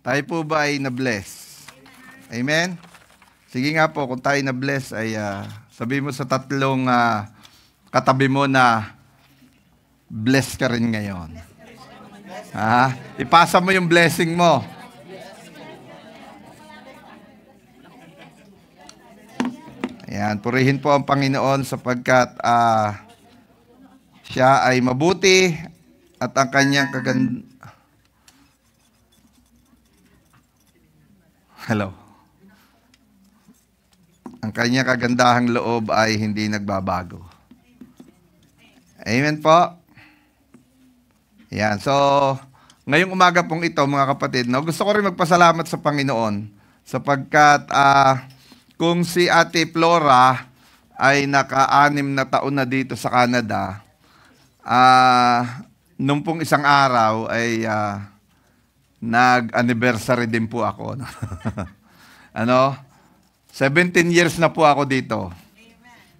Tayo po ba ay na-bless? Amen? Sige nga po, kung tayo na-bless ay sabi mo sa tatlong katabi mo na bless ka rin ngayon. Ipasa mo yung blessing mo. Ayan, purihin po ang Panginoon sapagkat siya ay mabuti at ang kanyang ang kanyang kagandahang loob ay hindi nagbabago. Amen po. Ayan, so ngayong umaga pong ito mga kapatid, no, gusto ko rin magpasalamat sa Panginoon sapagkat kung si Ate Flora ay naka-6 na taon na dito sa Canada, nung pong isang araw ay nag-anniversary din po ako. 17 years na po ako dito.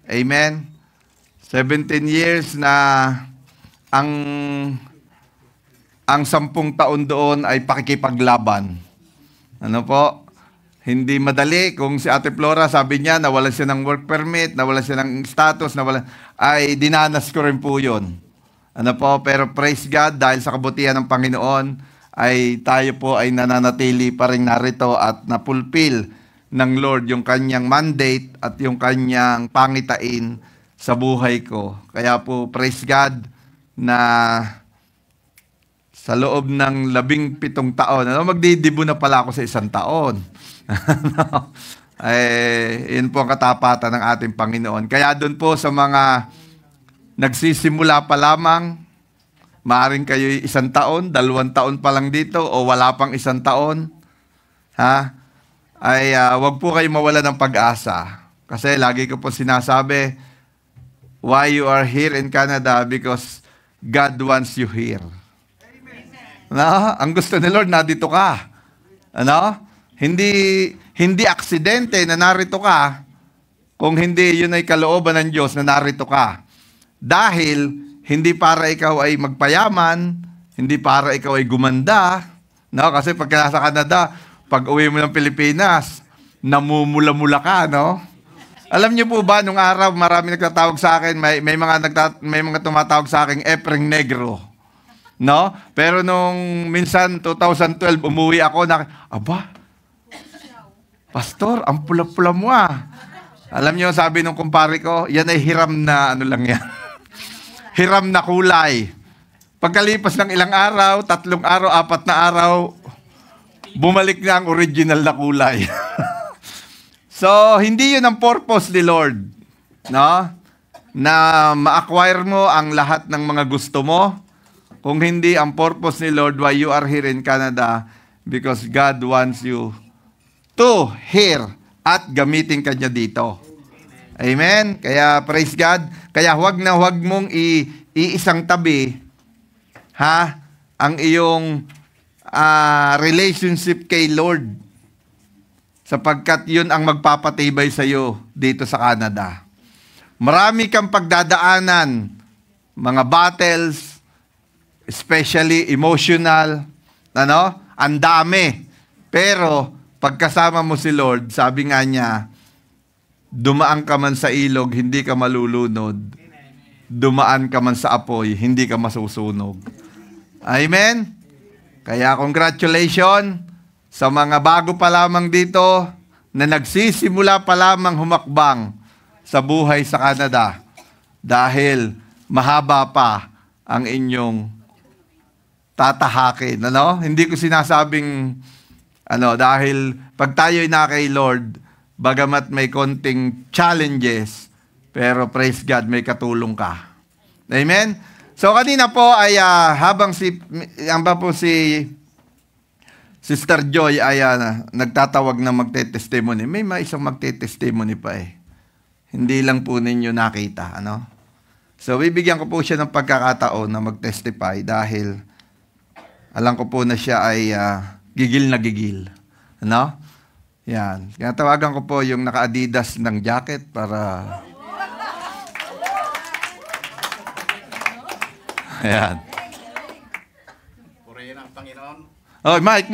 Amen? 17 years na ang 10 taon doon ay pakikipaglaban. Ano po? Hindi madali. Kung si Ate Flora, sabi niya, nawalan siya ng work permit, nawalan siya ng status, ay dinanas ko rin po yun. Ano po? Pero praise God, dahil sa kabutihan ng Panginoon, ay tayo po ay nananatili pa rin narito at napulpil ng Lord yung kanyang mandate at yung kanyang pangitain sa buhay ko. Kaya po, praise God na sa loob ng 17 taon, magdidibo na pala ako sa 1 taon. Yun po ang katapatan ng ating Panginoon. Kaya doon po sa mga nagsisimula pa lamang, maaring kayo 1 taon, 2 taon pa lang dito, o wala pang 1 taon, wag po kayo mawala ng pag-asa. Kasi lagi ko po sinasabi, why you are here in Canada? Because God wants you here. Ang gusto ni Lord, nandito ka. Hindi aksidente na narito ka, kung hindi yun ay kalooban ng Diyos na narito ka. Dahil hindi para ikaw ay magpayaman, hindi para ikaw ay gumanda. Kasi pag nasa Canada, pag uwi mo ng Pilipinas, namumula-mula ka, no? Alam niyo po ba, nung araw, marami nagtatawag sa akin, may mga tumatawag sa akin, Epreng Negro. No? Pero nung minsan, 2012, umuwi ako aba, Pastor, ang pula-pula mo Alam niyo, sabi nung kumpare ko, yan ay hiram na, lang yan. Hiram na kulay. Pagkalipas ng ilang araw, 3 araw, 4 na araw, bumalik na ang original na kulay. So, hindi yun ang purpose ni Lord. No? Na ma-acquire mo ang lahat ng mga gusto mo. Kung hindi ang purpose ni Lord why you are here in Canada, because God wants you to hear at gamitin ka niya dito. Amen? Kaya praise God. Kaya huwag mong iisang tabi ang iyong relationship kay Lord. Sapagkat yun ang magpapatibay sa iyo dito sa Canada. Marami kang pagdadaanan, mga battles, especially emotional, ang dami. Pero pagkasama mo si Lord, sabi nga niya, dumaan ka man sa ilog, hindi ka malulunod. Dumaan ka man sa apoy, hindi ka masusunog. Amen? Kaya congratulations sa mga bago pa lamang dito na nagsisimula pa lamang humakbang sa buhay sa Canada. Dahil mahaba pa ang inyong tatahakin. Hindi ko sinasabing dahil pag tayo'y na kay Lord, bagamat may konting challenges, pero praise God, may katulong ka. Amen? So kanina po ay habang si Sister Joy ay nagtatawag na magte-testimony, may isang magte-testimony pa Hindi lang po ninyo nakita. So bibigyan ko po siya ng pagkakataon na mag-testify dahil alam ko po na siya ay gigil na gigil. Yan. Kaya tawagan ko po yung naka-Adidas ng jacket para... Ayan. Purihin ang Panginoon. Oh, Mike.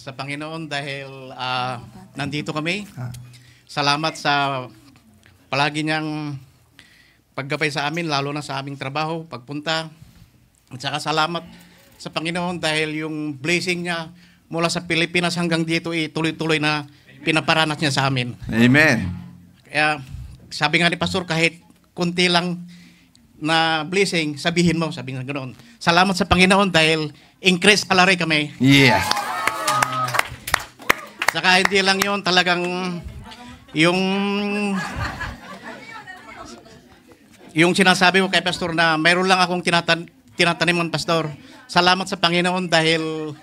sa Panginoon dahil nandito kami. Salamat sa palagi niyang paggabay sa amin, lalo na sa aming trabaho, pagpunta. At saka salamat sa Panginoon dahil yung blessing niya mula sa Pilipinas hanggang dito tuloy-tuloy na pinaparanas niya sa amin. Amen. Kaya sabi nga ni Pastor, kahit kunti lang na blessing, sabihin mo, sabi nga ganoon. Salamat sa Panginoon dahil increase salary kami. Yes. Saka hindi lang yun, talagang yung sinasabi mo kay Pastor na mayroon lang akong tinataniman, Pastor. Salamat sa Panginoon dahil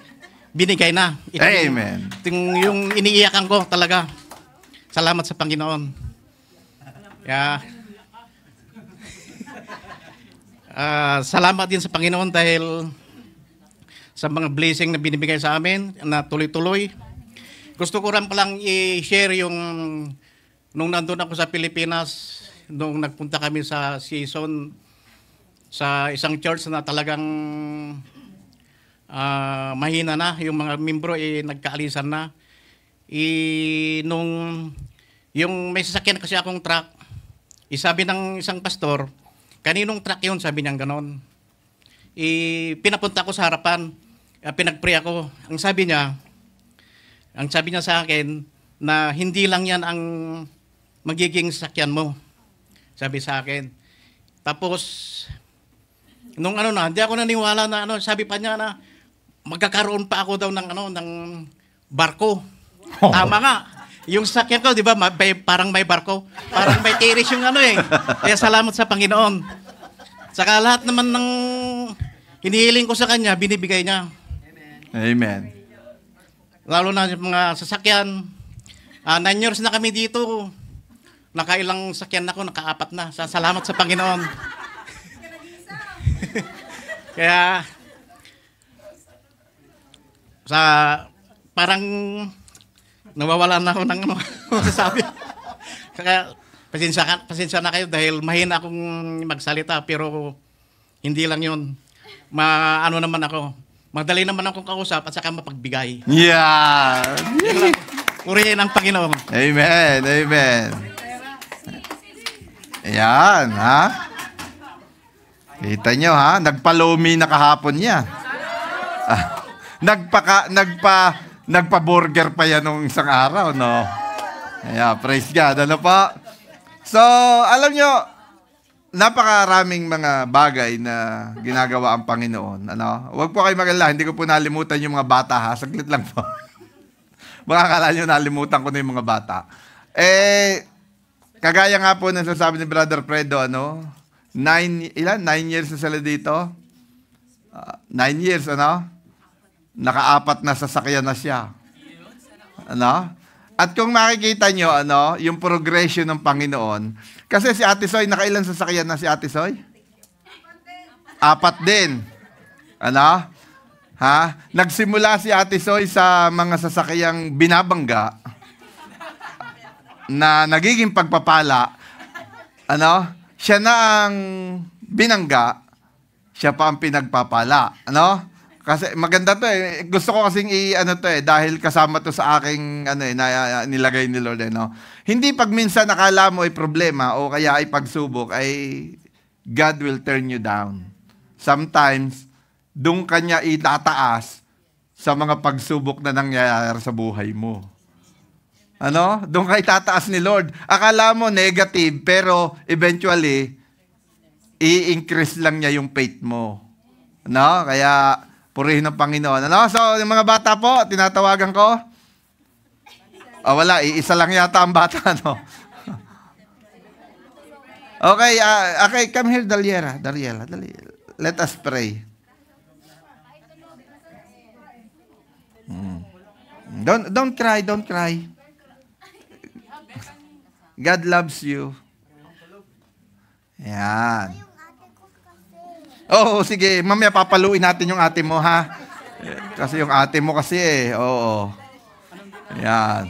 binigay na. Amen. Yung iniiyakan ko talaga. Salamat sa Panginoon. Kaya, salamat din sa Panginoon dahil sa mga blessing na binibigay sa amin na tuloy-tuloy. Gusto ko rin palang i-share yung nung nandun ako sa Pilipinas, nung nagpunta kami sa season sa isang church na talagang mahina na, yung mga membro nagkaalisan na. Nung yung may sasakyan kasi akong truck, sabi ng isang pastor, kaninong truck yun? Sabi niya ganon. Pinapunta ko sa harapan, pinag-pray ako. Ang sabi niya sa akin na hindi lang yan ang magiging sasakyan mo. Sabi sa akin. Tapos, nung hindi ako naniwala na sabi pa niya na magkakaroon pa ako daw ng barko. Oh. Tama nga. Yung sasakyan ko, di ba, parang may barko. Parang may tiris yung Kaya salamat sa Panginoon. Saka lahat naman ng hinihiling ko sa Kanya, binibigay niya. Amen. Lalo na yung mga sasakyan. 9 years na kami dito. Nakailang sakyan ako, naka-4 na. Salamat sa Panginoon. Kaya, parang nawawalan na ako ng masasabi. Kaya, pasensya na kayo dahil mahina akong magsalita, pero hindi lang yun. Naman ako. Madali naman akong kausap at saka mapagbigay. Yeah. Purihin ang Panginoon. Amen. Amen. Ayan, ha? Kita nyo, ha? Nagpalomi na kahapon niya. Nagpa-burger pa yan nung isang araw, no? Ayan, praise God. Ano po? So, alam nyo, napakaraming mga bagay na ginagawa ang Panginoon. Huwag po kayo mag-alala, hindi ko po nalimutan yung mga bata, ha? Saglit lang po. Baka akala nyo nalimutan ko na yung mga bata. Kagaya nga po ng sasabi ni Brother Fredo, 9 years na sila dito? 9 years, Naka-4 na sasakyan na siya. At kung makikita nyo, yung progression ng Panginoon, kasi si Ate Soy, nakailan sasakyan na si Ate Soy? 4 din. Nagsimula si Ate Soy sa mga sasakyang binabangga na nagiging pagpapala. Siya na ang binangga, siya pa ang pinagpapala. Kasi maganda to eh. Gusto ko kasing dahil kasama to sa aking na nilagay ni Lord Hindi pag minsan nakala mo ay problema o kaya ay pagsubok ay God will turn you down. Sometimes doon kanya itataas sa mga pagsubok na nangyayari sa buhay mo. Doon ka itataas ni Lord. Akala mo negative pero eventually i-increase lang niya yung faith mo. Kaya purihin ng Panginoon. So, yung mga bata po, tinatawagan ko. Wala, isa lang yata ang bata, Okay, okay, come here, Dariela. Let us pray. Don't cry. God loves you. Yan. Oo, sige. Mamaya papaluin natin yung ate mo, ha? Kasi yung ate mo kasi Oo. Yan.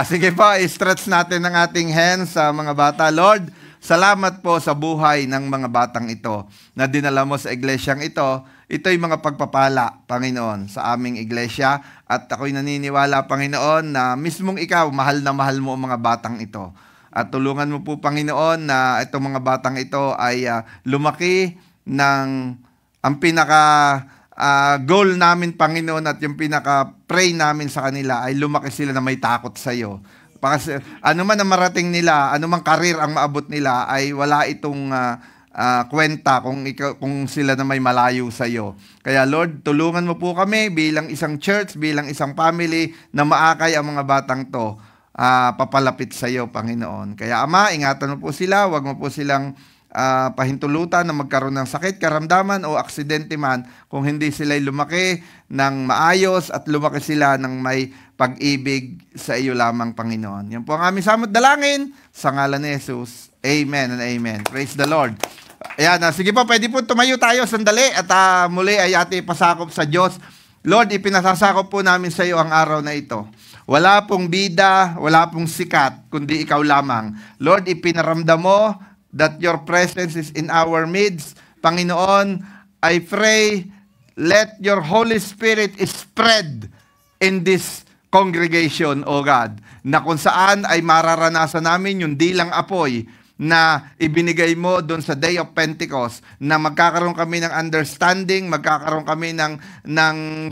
Sige po, i-stretch natin ang ating hands sa mga bata. Lord, Salamat po sa buhay ng mga batang ito na dinala mo sa iglesyang ito. Ito'y mga pagpapala, Panginoon, sa aming iglesia. At ako'y naniniwala, Panginoon, na mismong ikaw, mahal na mahal mo ang mga batang ito. At tulungan mo po, Panginoon, na itong mga batang ito ay lumaki ng ang goal namin, Panginoon, at yung pinaka-pray namin sa kanila ay lumaki sila na may takot sa iyo. Kasi ano man ang marating nila, ano man karir ang maabot nila, ay wala itong kwenta kung sila na may malayo sa iyo. Kaya Lord, tulungan mo po kami bilang isang church, bilang isang family na maakay ang mga batang to papalapit sa iyo, Panginoon. Kaya Ama, ingatan mo po sila, wag mo po silang pahintulutan na magkaroon ng sakit, karamdaman o aksidente man kung hindi sila lumaki ng maayos at lumaki sila ng may pag-ibig sa iyo lamang, Panginoon. Yan po ang aming samot dalangin sa ngalan ni Jesus. Amen and amen. Praise the Lord. Ayan, sige po, pwede po tumayo tayo sandali at muli ay ating pasakop sa Diyos. Lord, ipinasasakop po namin sa iyo ang araw na ito. Wala pong bida, wala pong sikat, kundi ikaw lamang. Lord, ipinaramdam mo that your presence is in our midst. Panginoon, I pray, let your Holy Spirit spread in this congregation, O God, na kung saan ay mararanasan namin yung dilang apoy na ibinigay mo doon sa Day of Pentecost, na magkakaroon kami ng understanding, magkakaroon kami ng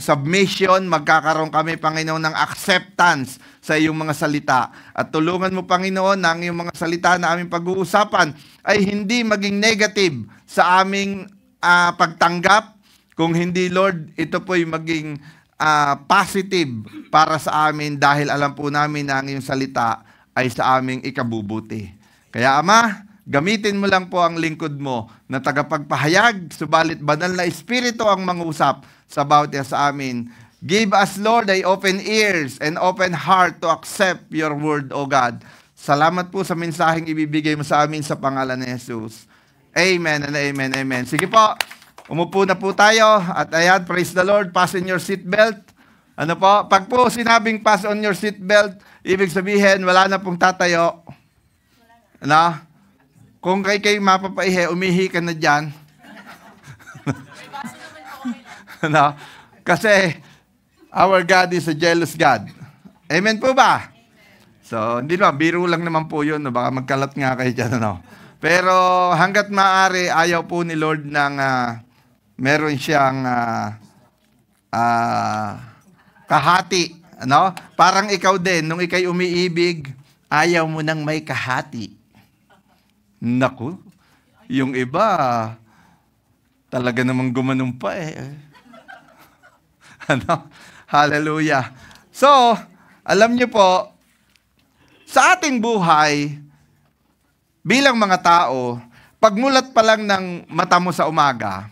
submission, magkakaroon kami, Panginoon, ng acceptance sa iyong mga salita. At tulungan mo, Panginoon, na ang iyong mga salita na aming pag-uusapan ay hindi maging negative sa aming pagtanggap. Kung hindi, Lord, ito po'y maging positive para sa amin dahil alam po namin na ang iyong salita ay sa aming ikabubuti. Kaya Ama, gamitin mo lang po ang lingkod mo na tagapagpahayag, subalit banal na Espiritu ang mangusap sa bawat isa sa amin. Give us, Lord, ay open ears and open heart to accept your word, O God. Salamat po sa mensaheng ibibigay mo sa amin sa pangalan ni Jesus. Amen and amen, amen. Sige po. Umupo na po tayo at ayan, praise the Lord, fasten your seatbelt. Ano po? Pag po sinabing pass on your seatbelt, ibig sabihin, wala na pong tatayo. Ano? Kung kayo mapapaihi, umihi ka na dyan. Ano? Kasi, our God is a jealous God. Amen po ba? So, hindi naman, biro lang naman po yun. Baka magkalat nga kayo dyan. Ano? Pero hanggat maaari, ayaw po ni Lord ng meron siyang kahati. Ano? Parang ikaw din, nung ikay umiibig, ayaw mo nang may kahati. Naku, yung iba, talaga namang gumanong pa eh. Ano? Hallelujah. So, alam niyo po, sa ating buhay, bilang mga tao, pagmulat pa lang ng mata mo sa umaga,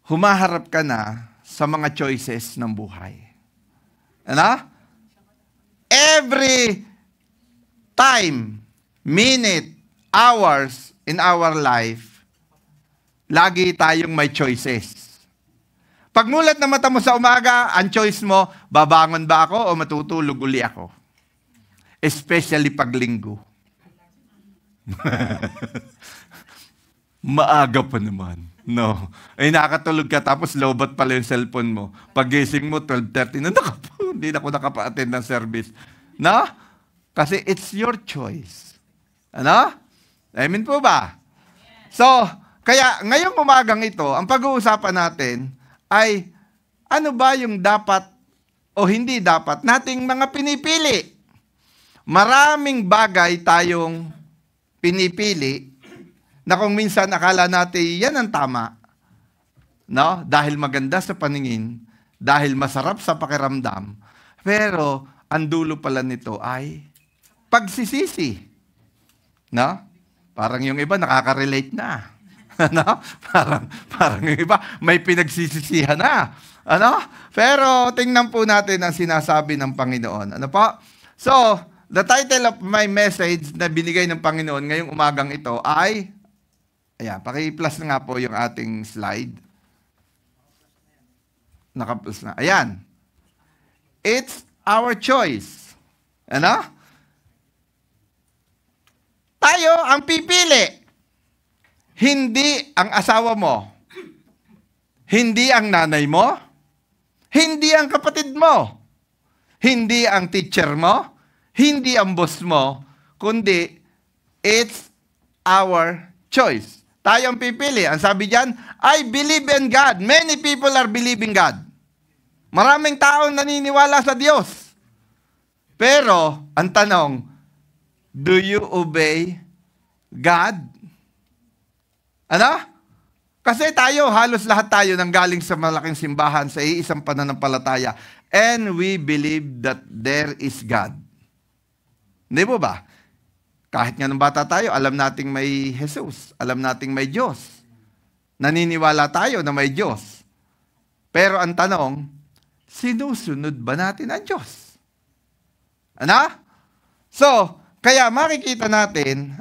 humaharap ka na sa mga choices ng buhay. Ano? Every time, minute, hours in our life, lagi tayong may choices. Pagmulat na mata mo sa umaga, ang choice mo, babangon ba ako o matutulog uli ako? Especially pag linggo. Maaga pa naman. No. Ay nakatulog ka tapos lowbat pala yung cellphone mo. Pag-gising mo, 12:30 na hindi na ako nakapa-attend ng service. No? Kasi it's your choice. Ano? Amen po ba? So, kaya ngayong umagang ito, ang pag-uusapan natin ay ano ba yung dapat o hindi dapat nating mga pinipili. Maraming bagay tayong pinipili na kung minsan akala natin yan ang tama, no? Dahil maganda sa paningin, dahil masarap sa pakiramdam, pero ang dulo pala nito ay pagsisisi. No? Parang yung iba nakaka-relate na. No? Parang yung iba may pinagsisisihan na. Ano? Pero tingnan po natin ang sinasabi ng Panginoon. Ano po? So, the title of my message na binigay ng Panginoon ngayong umagang ito ay, ayan, paki-plus na nga po yung ating slide. Naka-plus na. Ayan. It's our choice. Ano? Tayo ang pipili. Hindi ang asawa mo. Hindi ang nanay mo. Hindi ang kapatid mo. Hindi ang teacher mo. Hindi ang boss mo. Kundi, it's our choice. Tayo ang pipili. Ang sabi diyan, I believe in God. Many people are believing God. Maraming taong naniniwala sa Diyos. Pero, ang tanong, do you obey God? Ano? Kasi tayo, halos lahat tayo nanggaling sa malaking simbahan sa iisang pananampalataya. And we believe that there is God. Hindi po ba? Kahit nga nung bata tayo, alam nating may Jesus. Alam nating may Diyos. Naniniwala tayo na may Diyos. Pero ang tanong, sinusunod ba natin ang Diyos? Ano? So, kaya makikita natin,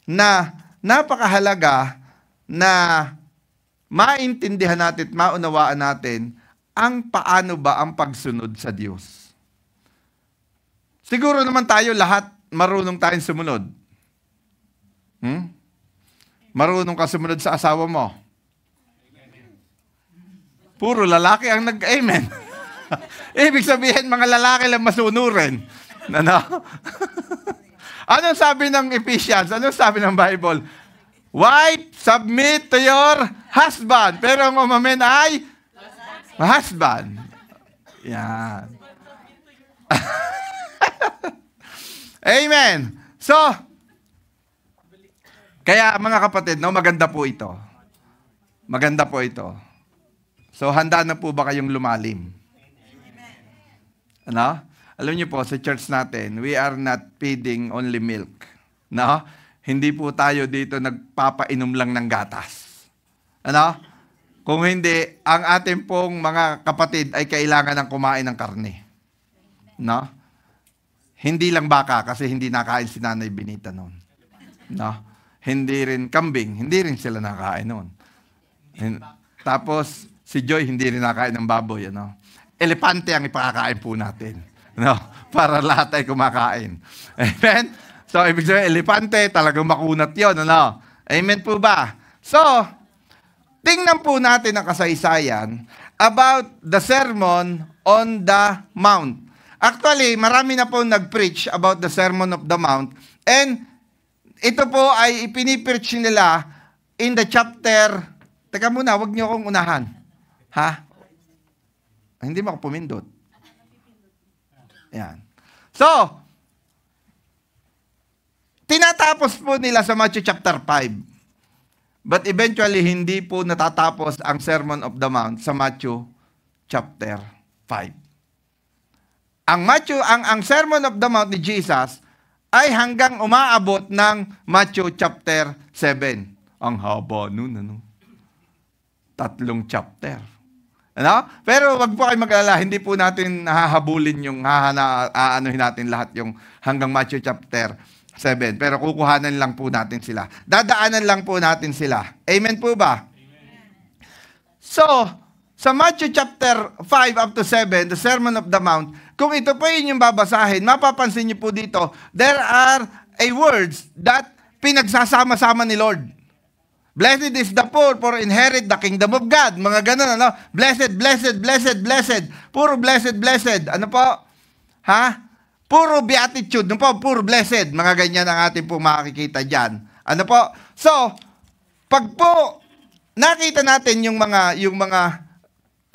na napakahalaga na maintindihan natin at maunawaan natin ang paano ba ang pagsunod sa Diyos. Siguro naman tayo lahat marunong tayong sumunod. Marunong ka sumunod sa asawa mo. Puro lalaki ang nag-amen. Ibig sabihin, mga lalaki lang masunurin. Ano? Anong sabi ng Ephesians? Anong sabi ng Bible? Wife, submit to your husband. Pero ang umamen ay husband. Yan. Amen. So, kaya mga kapatid, maganda po ito. Maganda po ito. So, handa na po ba kayong lumalim? Ano? Alam niyo po, sa church natin, we are not feeding only milk. No? Hindi po tayo dito nagpapainom lang ng gatas. Ano? Kung hindi, ang ating pong mga kapatid ay kailangan ng kumain ng karne. No? Hindi lang baka kasi hindi nakain si Nanay Benita noon. No? Hindi rin kambing, hindi rin sila nakain noon. Tapos, si Joy hindi rin nakain ng baboy. Ano? Elepante ang ipakakain po natin. No? Para lahat ay kumakain. Amen? So, ibig sabihin, elepante, talagang makunat yun. Ano? Amen po ba? So, tingnan po natin ang kasaysayan about the Sermon on the Mount. Actually, marami na po nag-preach about the Sermon of the Mount. And ito po ay ipinipreach nila in the chapter. Teka muna, wag niyo akong unahan. Ha? Hindi mo ako pumindot. Yan. So, tinatapos po nila sa Matthew chapter 5. But eventually, hindi po natatapos ang Sermon of the Mount sa Matthew chapter 5. Ang Sermon of the Mount ni Jesus ay hanggang umaabot ng Matthew chapter 7. Ang haba nun, ano? 3 chapter. Ano? Pero wag po kayo mag-alala, hindi po natin hahabulin yung aanuhin natin lahat yung hanggang Matthew chapter 7. Pero kukuhanan lang po natin sila. Dadaanan lang po natin sila. Amen po ba? Amen. So, sa Matthew chapter 5 up to 7, the Sermon of the Mount, kung ito po yung babasahin, mapapansin niyo po dito, there are words that pinagsasama-sama ni Lord. Blessed is the poor for inherit the kingdom of God. Mga ganun, ano? Blessed, blessed, blessed, blessed. Puro blessed, blessed. Ano po? Ha? Puro beatitude. Ano po? Puro blessed. Mga ganyan ang ating po makikita dyan. Ano po? So, pag po nakita natin yung mga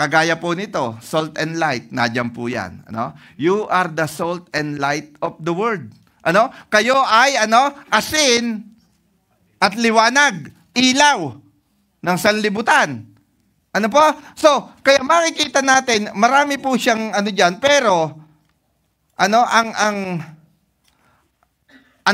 kagaya po nito, salt and light, nadyan po yan. Ano? You are the salt and light of the world. Ano? Kayo ay, asin at liwanag. Ilaw ng sanlibutan. Ano po? So, kaya makikita natin, marami po siyang dyan, pero, ang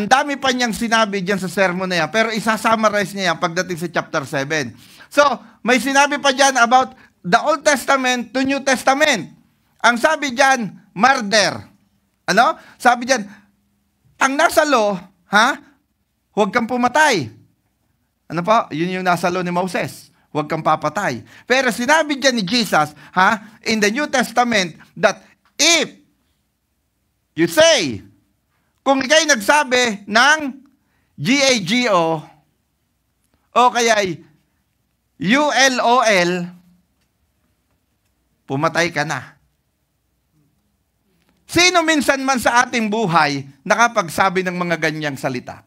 dami pa niyang sinabi dyan sa sermon na yan, pero isasummarize niya yan pagdating sa chapter 7. So, may sinabi pa dyan about the Old Testament to New Testament. Ang sabi dyan, murder. Ano? Sabi dyan, ang nasa law, huwag kang pumatay. Ano po? Yun yung nasa law ni Moses. Huwag kang papatay. Pero sinabi dyan ni Jesus, in the New Testament, that if you say, kung ikay nagsabi ng GAGO, o kaya ULOL, pumatay ka na. Sino minsan man sa ating buhay nakapagsabi ng mga ganyang salita?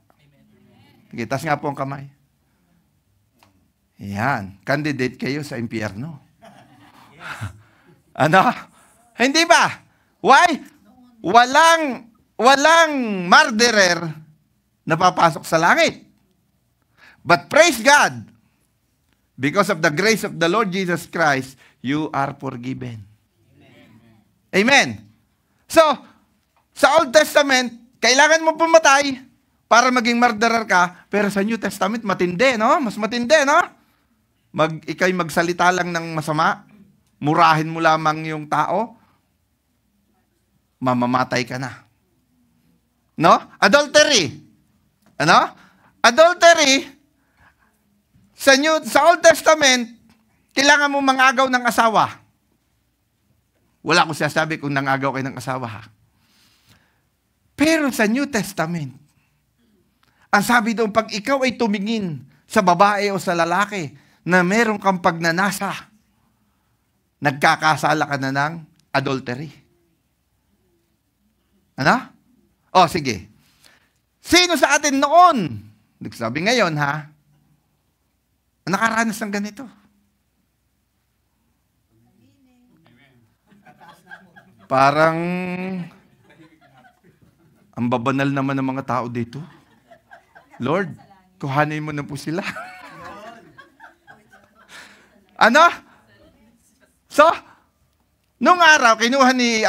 Sige, tas nga po ang kamay. Yan, candidate kayo sa impyerno. Ano? Hindi ba? Why? Walang murderer na papasok sa langit. But praise God, because of the grace of the Lord Jesus Christ, you are forgiven. Amen. So, sa Old Testament, kailangan mo pumatay para maging murderer ka, pero sa New Testament, matindi, no? Mas matindi, no? Ika'y magsalita lang ng masama, murahin mo lamang yung tao, mamamatay ka na. No? Adultery. Ano? Adultery, sa Old Testament, kailangan mo mangagaw ng asawa. Wala akong sinasabi kung nangagaw kayo ng asawa, ha? Pero sa New Testament, ang sabi doon, pag ikaw ay tumingin sa babae o sa lalaki na meron kang pagnanasa, nagkakasala ka na ng adultery. Ano? O, sige. Sino sa atin noon? Nagsabi ngayon, ha? Nakaranas ng ganito. Parang ang babanal naman ng mga tao dito. Lord, kuhanin mo na po sila. Ano? So, nung araw, kinuha ni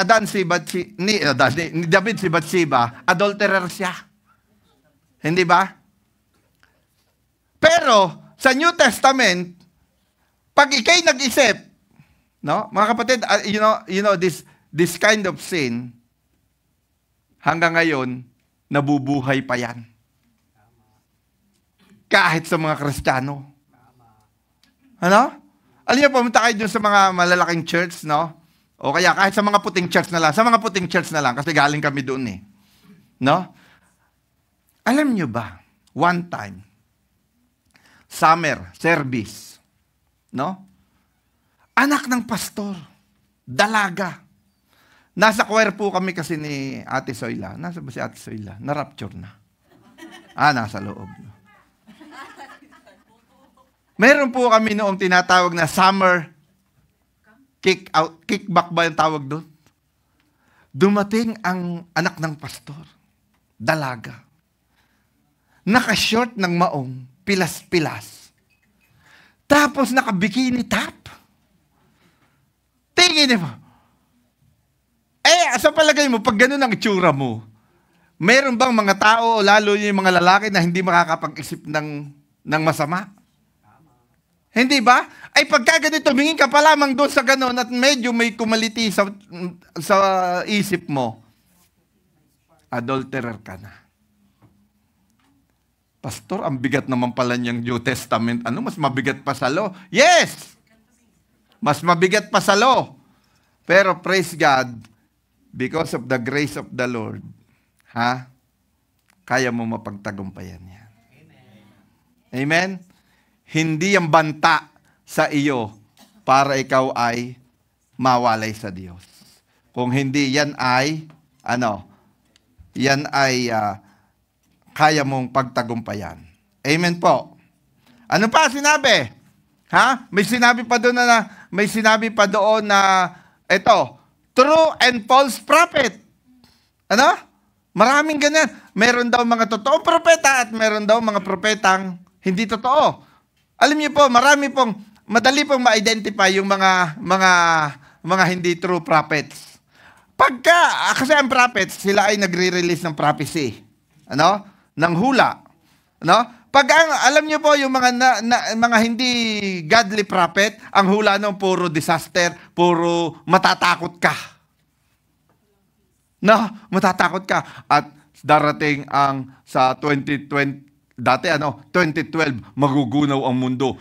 David si Bathsheba, adulterer siya. Hindi ba? Pero, sa New Testament, pag ikay nag-isip, no? Mga kapatid, you know this kind of sin, hanggang ngayon, nabubuhay pa yan. Kahit sa mga Kristiyano. Ano? Alam niyo, pumunta kayo dun sa mga malalaking church, no? O kaya kahit sa mga puting church na lang. Sa mga puting church na lang, kasi galing kami doon eh. No? Alam niyo ba, one time, summer service, no? Anak ng pastor, dalaga. Nasa choir po kami kasi ni Ate Soyla. Nasa ba si Ate Soyla? Na-rapture na. Nasa loob. Meron po kami noong tinatawag na summer kickback ba yung tawag doon? Dumating ang anak ng pastor, dalaga. Naka-short ng maong, pilas-pilas. Tapos naka-bikini top. Tingin mo. Sa palagay mo, pag ganun ang itsura mo, meron bang mga tao, lalo yung mga lalaki na hindi makakapag-isip ng masama? Hindi ba? Ay pagka ganito, tumingin ka pa lamang doon sa ganun at medyo may kumaliti sa isip mo, adulterer ka na. Pastor, ang bigat naman pala niyang New Testament. Ano, mas mabigat pa sa law? Yes! Mas mabigat pa sa law. Pero praise God, because of the grace of the Lord, kaya mo mapagtagumpayan yan. Amen? Hindi yung banta sa iyo para ikaw ay mawalay sa Diyos. Kung hindi, yan ay, kaya mong pagtagumpayan. Amen po. Ano pa sinabi? May sinabi pa doon na, ito, true and false prophet. Ano? Maraming ganyan. Meron daw mga totoong propeta at meron daw mga propetang hindi totoo. Alam niyo po, madali pong ma-identify yung mga hindi true prophets. Kasi ang prophets, sila ay nagre-release ng prophecy. Ng hula. Alam niyo po, yung mga hindi godly prophet, ang hula nung puro disaster, puro matatakot ka. Matatakot ka. At darating ang sa 2012, magugunaw ang mundo.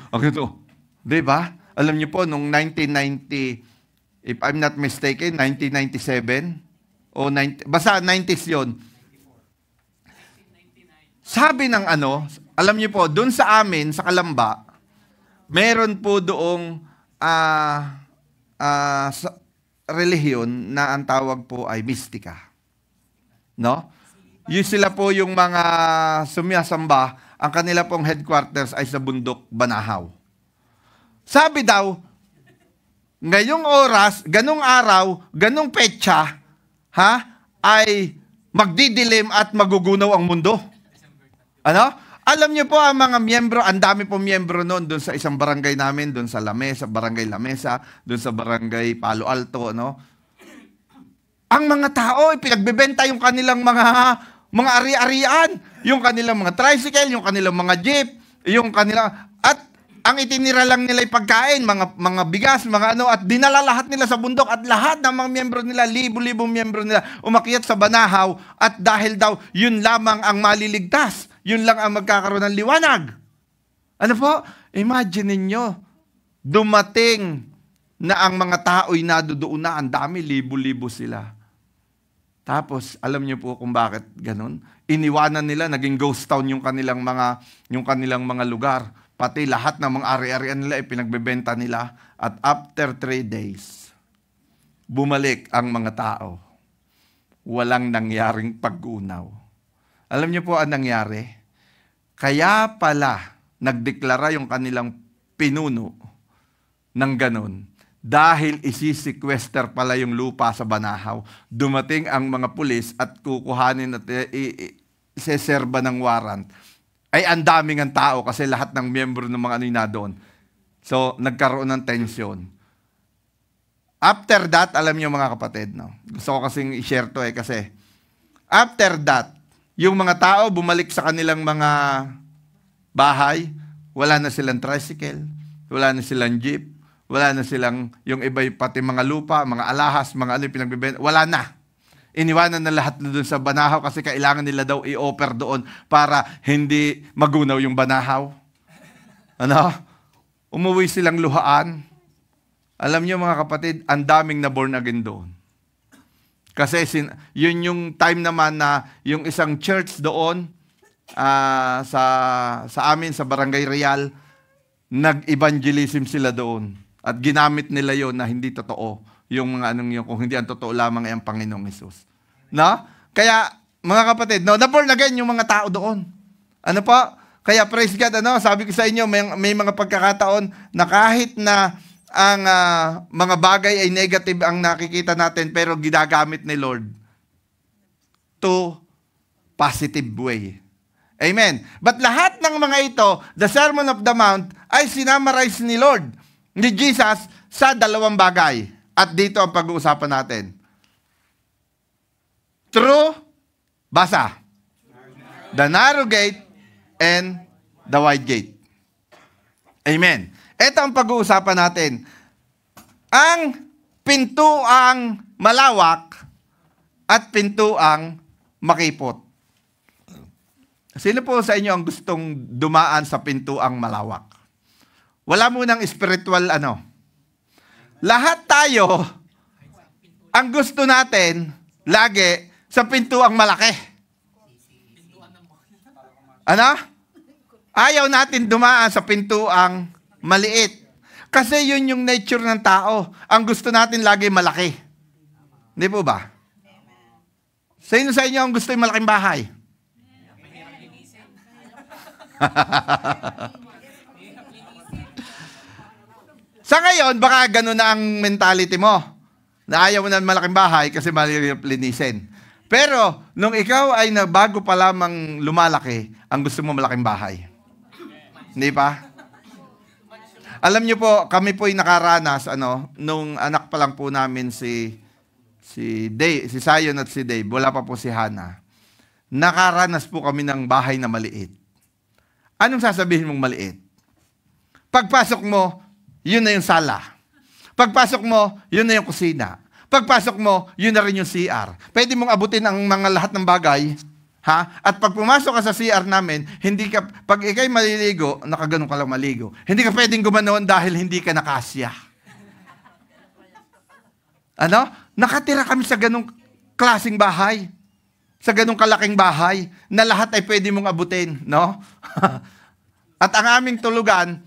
Di ba? Alam niyo po, nung 1990, if I'm not mistaken, 1997, basta 90s yun. Sabi ng alam niyo po, doon sa amin, sa Kalamba, meron po doong relihiyon na ang tawag po ay mistika. No? Yung sila po yung mga sumisamba, ang kanila pong headquarters ay sa bundok Banahaw. Sabi daw, ngayong oras, ganong araw, ganong petsa, ay magdidilim at magugunaw ang mundo. Ano? Alam niyo po ang mga miyembro, ang dami po miyembro noon doon sa isang barangay namin, doon sa Lamesa, Barangay Lamesa, doon sa Barangay Palo Alto, no? Ang mga tao, pinagbebenta yung kanilang mga ari-arian, yung kanilang mga tricycle, yung kanilang mga jeep, yung kanilang, at ang itinira lang nila ay pagkain, mga bigas, mga at dinala lahat nila sa bundok at lahat ng mga miyembro nila, libo-libong miyembro nila, umakyat sa Banahaw at dahil daw, yun lamang ang maliligtas. Yun lang ang magkakaroon ng liwanag. Ano po? Imagine ninyo, dumating na ang mga tao'y nadudoon na, ang dami, libo-libo sila. Tapos, alam niyo po kung bakit ganun? Iniwanan nila, naging ghost town yung kanilang mga lugar. Pati lahat ng mga ari-arian nila, pinagbebenta nila. At after 3 days, bumalik ang mga tao. Walang nangyaring pag-unaw. Alam niyo po ang nangyari? Kaya pala nagdeklara yung kanilang pinuno ng ganun. Dahil isisequester pala yung lupa sa Banahaw. Dumating ang mga pulis at kukuhanin at iseserba ng warrant. Ay ang daming ang tao kasi lahat ng miyembro ng mga na doon. So nagkaroon ng tensyon. After that, alam niyo mga kapatid, no? Gusto ko kasing i-share to kasi after that, yung mga tao bumalik sa kanilang mga bahay, wala na silang tricycle, wala na silang jeep, wala na silang, yung iba pati mga lupa, mga alahas, mga pinagbibenta, wala na. Iniwanan na lahat na doon sa Banahaw kasi kailangan nila daw i-offer doon para hindi magunaw yung Banahaw. Umuwi silang luhaan. Alam niyo mga kapatid, ang daming na born again doon. Kasi yun yung time naman na yung isang church doon sa amin, sa Barangay Real, nag-evangelism sila doon. At ginamit nila yon na hindi totoo. Yung mga kung hindi ang totoo lamang ay ang Panginoong Hesus. No? Kaya, mga kapatid, na-born again yung mga tao doon. Ano po? Kaya praise God, sabi ko sa inyo, may mga pagkakataon na kahit na ang mga bagay ay negative ang nakikita natin pero ginagamit ni Lord to positive way. Amen. But lahat ng mga ito, the Sermon of the Mount, ay sinamarize ni Lord, ni Jesus, sa 2 bagay. At dito ang pag-uusapan natin. True, basa. The narrow gate and the wide gate. Amen. Ito ang pag-uusapan natin. Ang pintuang malawak at pintuang makipot. Sino po sa inyo ang gustong dumaan sa pintuang malawak? Wala munang spiritual Lahat tayo, ang gusto natin, lagi, sa pintuang malaki. Ayaw natin dumaan sa pintuang maliit. Kasi yun yung nature ng tao. Ang gusto natin lagi malaki. Hindi po ba? Sino sa inyo ang gusto yung malaking bahay? Sa ngayon, baka gano'n na ang mentality mo. Na ayaw mo na malaking bahay kasi mahirap linisin. Pero, nung ikaw ay bago pa lamang lumalaki, ang gusto mo malaking bahay. Hindi pa? Alam niyo po, kami po'y nakaranas, nung anak pa lang po namin si Zion at si Dave, wala pa po si Hannah. Nakaranas po kami ng bahay na maliit. Anong sasabihin mong maliit? Pagpasok mo, yun na yung sala. Pagpasok mo, yun na yung kusina. Pagpasok mo, yun na rin yung CR. Pwede mong abutin ang mga lahat ng bagay. At pag pumasok ka sa CR namin, pag ikay maliligo, nakaganon ka lang maligo. Hindi ka pwedeng gumanon dahil hindi ka nakasya. Nakatira kami sa ganong klaseng bahay. sa ganung kalaking bahay na lahat ay pwede mong abutin, no? At ang aming tulugan,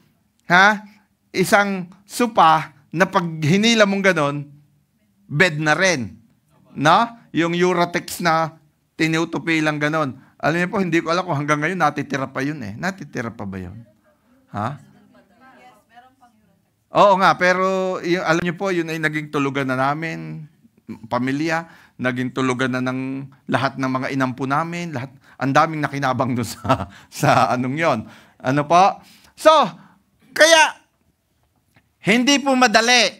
isang sopa na pag hinila mong ganon, bed na rin. No? Yung Eurotex na tinutupi lang ganon. Alam niyo po, hindi ko alam kung hanggang ngayon natitira pa yun eh. Natitira pa ba yun? Ha? Oo nga, pero alam niyo po, yun ay naging tulugan na namin, pamilya, naging tulugan na ng lahat ng mga inampo namin, lahat, ang daming nakinabang doon sa anong yon. Ano po? So, kaya, hindi po madali,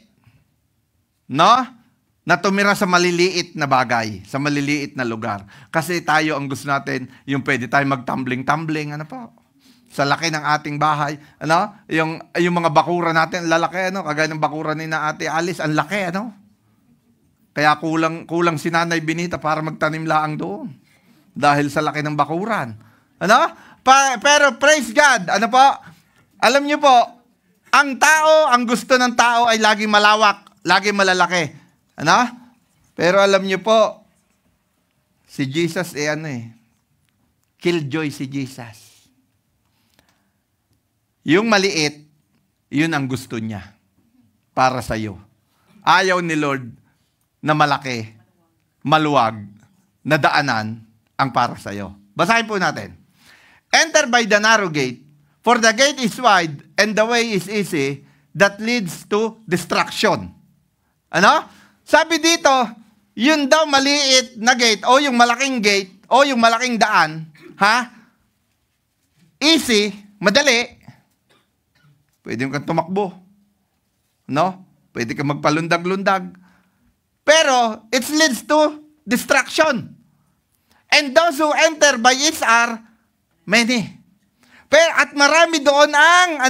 no? Na tumira sa maliliit na bagay, sa maliliit na lugar. Kasi tayo, ang gusto natin, yung pwede tayo mag-tumbling-tumbling, ano po? Sa laki ng ating bahay, ano? Yung mga bakura natin, lalaki, ano? Kagaya ng bakura ni na Ate Alice, ang laki, ano? Kaya kulang si Nanay Benita para magtanim laang doon. Dahil sa laki ng bakuran. Ano? Pero praise God, ano po? Alam niyo po, ang tao, ang gusto ng tao ay laging malawak, laging malalaki. Ano? Pero alam niyo po, si Jesus killjoy si Jesus. Yung maliit, yun ang gusto niya para sa iyo. Ayaw ni Lord na malaki, maluwag, na daanan ang para sa iyo. Basahin po natin. Enter by the narrow gate, for the gate is wide and the way is easy that leads to destruction. Ano? Sabi dito, yun daw maliit na gate o yung malaking gate o yung malaking daan, easy, madali. Pwede kang tumakbo. No? Pwede kang magpalundag-lundag. Pero, it leads to destruction. And those who enter by it are many. Pero, at marami doon ang,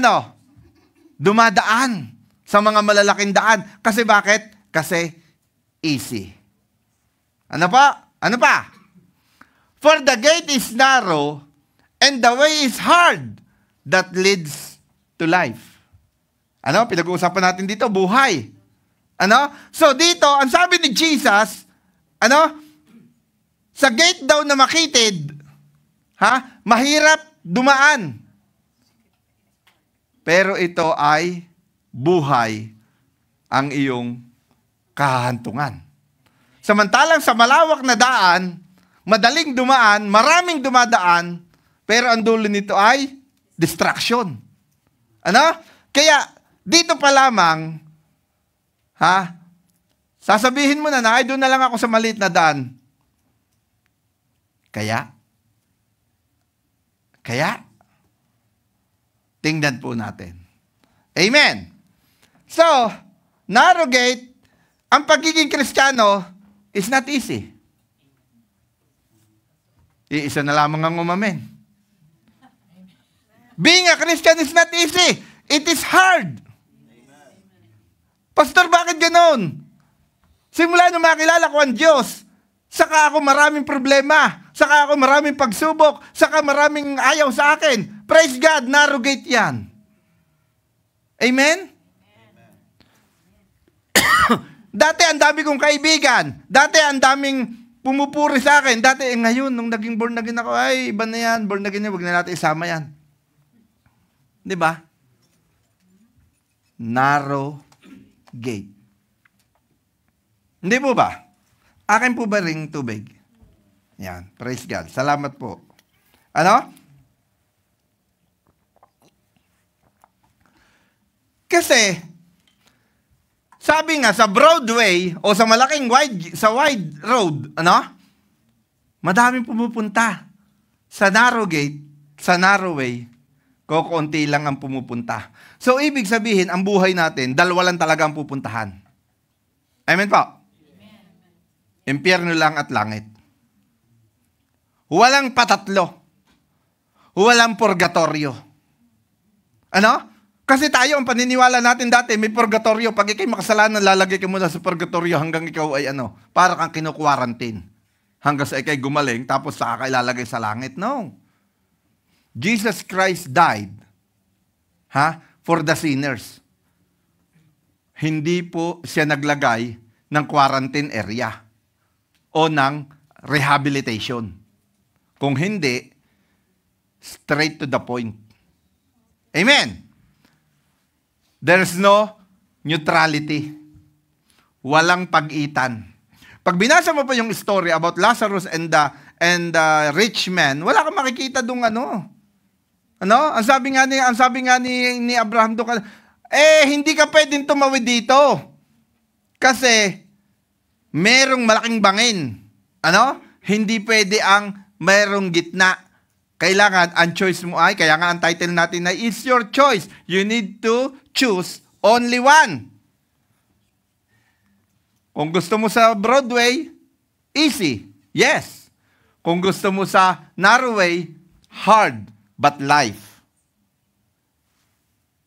dumadaan sa mga malalaking daan. Kasi bakit? Kasi, easy. Ano pa? Ano pa? For the gate is narrow, and the way is hard that leads to life. Ano? Pinag-uusapan natin dito, buhay. Ano? So dito, ang sabi ni Jesus, sa gate daw na makitid, mahirap dumaan. Pero ito ay buhay ang iyong kahantungan. Samantalang sa malawak na daan, madaling dumaan, maraming dumadaan, pero ang dulo nito ay distraction. Ano? Kaya dito pa lamang, sasabihin mo na ay doon na lang ako sa maliit na daan. Kaya, tingnan po natin. Amen. So, narrow gate, ang pagiging Kristiyano is not easy. Iisa na lamang ang umamen. Being a Christian is not easy. It is hard. Pastor, bakit ganon? Simula nung makilala ko ang Diyos, saka ako maraming problema, saka ako maraming pagsubok, saka maraming ayaw sa akin. Praise God, narrow gate yan. Amen? Dati ang dami kong kaibigan, dati ang daming pumupuri sa akin, dati ngayon, nung naging born again ako, ay, iba na yan, born again yan, huwag na natin isama yan. Diba? Narrow gate. Hindi po ba? Akin po ba ring tubig? Yan. Praise God. Salamat po. Ano? Kasi, sabi nga, sa Broadway, o sa malaking wide road, madaming pumupunta. Sa narrow gate, sa narrow way, kukunti lang ang pumupunta. So, ibig sabihin, ang buhay natin, dalawa lang talaga ang pupuntahan. Amen po? Amen. Impyerno lang at langit. Walang patatlo. Walang purgatorio. Ano? Kasi tayo, ang paniniwala natin dati, may purgatorio. Pag ikay makasalanan, lalagay ka muna sa purgatorio hanggang ikaw ay para kang kinukwarantin. Hanggang sa ikay gumaling, tapos saka ilalagay sa langit. No. Jesus Christ died for the sinners. Hindi po siya naglagay ng quarantine area o ng rehabilitation. Kung hindi, straight to the point. Amen. There's no neutrality. Walang pag-itan. Pag binasa mo pa yung story about Lazarus and the rich man, wala kang makikita dung ano. Ano? Ang sabi nga ni Abraham doon, hindi ka pwedeng tumawid dito. Kasi merong malaking bangin. Ano? Hindi pwede ang merong gitna. Kailangan, ang choice mo ay, kaya nga ang title natin ay, it's your choice. You need to choose only one. Kung gusto mo sa Broadway, easy. Yes. Kung gusto mo sa narrow way, hard, but life.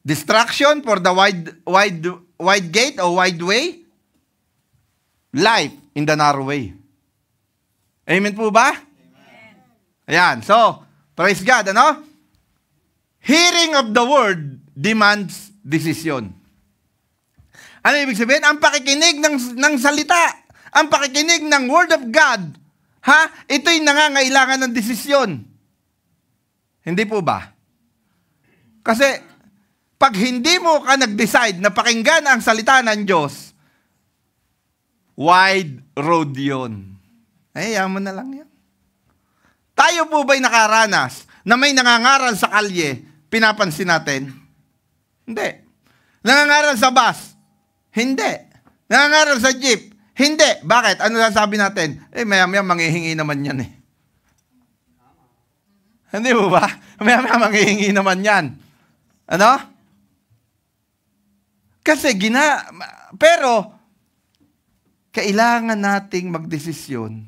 Distraction for the wide gate or wide way, life in the narrow way. Amen po ba? Amen. Ayan. So, praise God, ano? Hearing of the word demands decision. Ano ibig sabihin? Ang pakikinig ng salita, ang pakikinig ng word of God, ito'y nangangailangan ng desisyon. Hindi po ba? Kasi, pag hindi mo ka nag-decide na pakinggan ang salita ng Diyos, wide road yun. Yaman na lang yan. Tayo po ba'y nakaranas na may nangangaral sa kalye, pinapansin natin? Hindi. Nangangaral sa bus? Hindi. Nangangaral sa jeep? Hindi. Bakit? Ano sasabi natin? Maya-maya manghihingi naman yan eh. Hindi po ba? Maya-maya manghihingi naman yan. Ano? Kasi pero, kailangan nating magdesisyon.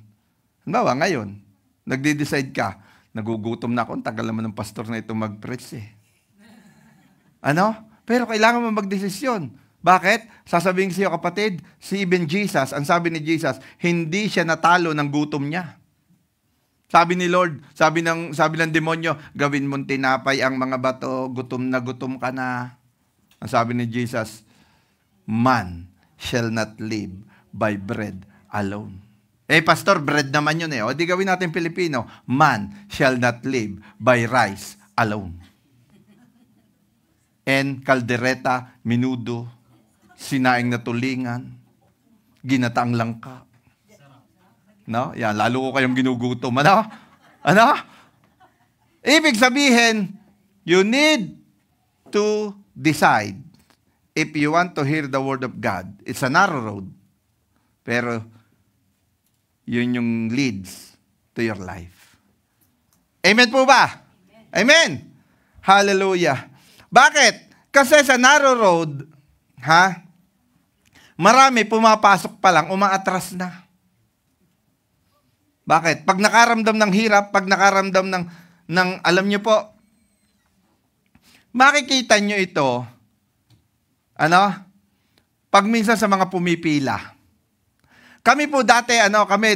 Halimbawa, ngayon, nagde-decide ka, nagugutom na ako, ang tagal naman ng pastor na ito mag-preach eh. Ano? Pero kailangan mo magdesisyon. Bakit? Sasabihin siya, kapatid, si even Jesus, ang sabi ni Jesus, hindi siya natalo ng gutom niya. Sabi ni Lord, sabi ng demonyo, gawin mong tinapay ang mga bato, gutom na gutom ka na. Ang sabi ni Jesus, man shall not live by bread alone. Pastor, bread naman yun eh. O di gawin natin Pilipino, man shall not live by rice alone. And kaldereta, minudo, sinaing na tulingan, ginataang langka. No? Yan, lalo ko kayong ginugutom. Ano? Ano? Ibig sabihin, you need to decide if you want to hear the word of God. It's a narrow road. Pero, yun yung leads to your life. Amen po ba? Amen. Hallelujah. Bakit? Kasi sa narrow road, marami pumapasok pa lang, umaatras na. Bakit? Pag nakaramdam ng hirap, pag nakaramdam ng alam nyo po, makikita nyo ito, pag minsan sa mga pumipila. Kami po dati,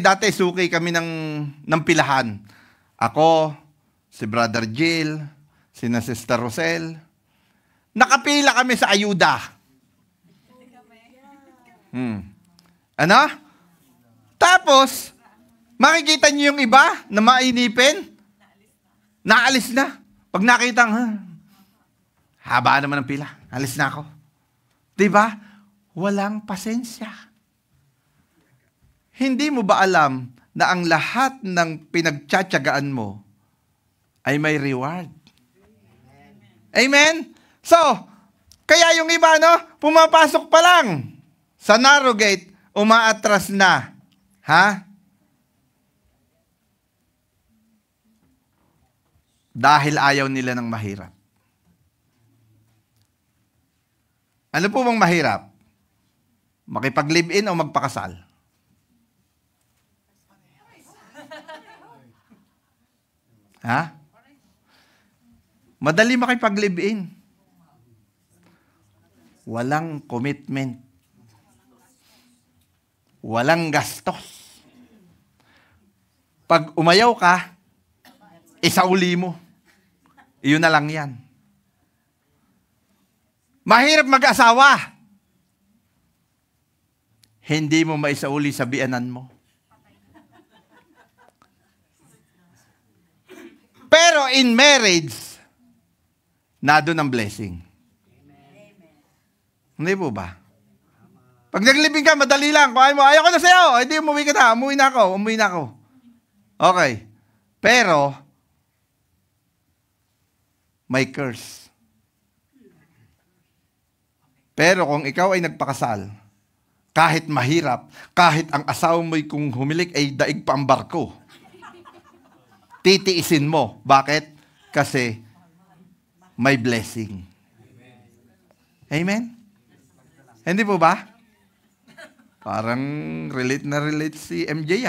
dati suki kami ng pilahan. Ako, si Brother Jill, si Sister Rosel. Nakapila kami sa ayuda. Tapos, makikita niyo yung iba na mainipin, naalis na. Pag nakita, haba naman ng pila, alis na ako. Diba? Walang pasensya. Hindi mo ba alam na ang lahat ng pinagtsatsagaan mo ay may reward? Amen? So, kaya yung iba, pumapasok pa lang sa narrow gate, umaatras na. Dahil ayaw nila ng mahirap. Ano po bang mahirap? Makipag-live-in o magpakasal? Madali makipag-live-in. Walang commitment. Walang gastos. Pag umayaw ka, isauli mo. Iyon na lang yan. Mahirap mag-asawa. Hindi mo maisauli sa biyanan mo. Pero in marriage, nandun ang blessing. Hindi po ba? Pag naglibing ka, madali lang. Kung ayaw ko na sa'yo, hindi umuwi ka na. Umuwi na ako. Okay. Pero, may curse. Pero kung ikaw ay nagpakasal, kahit mahirap, kahit ang asawa mo'y kung humilik ay daig pa ang barko, titiisin mo. Bakit? Kasi may blessing. Amen? Hindi po ba? Parang relate na relate si MJ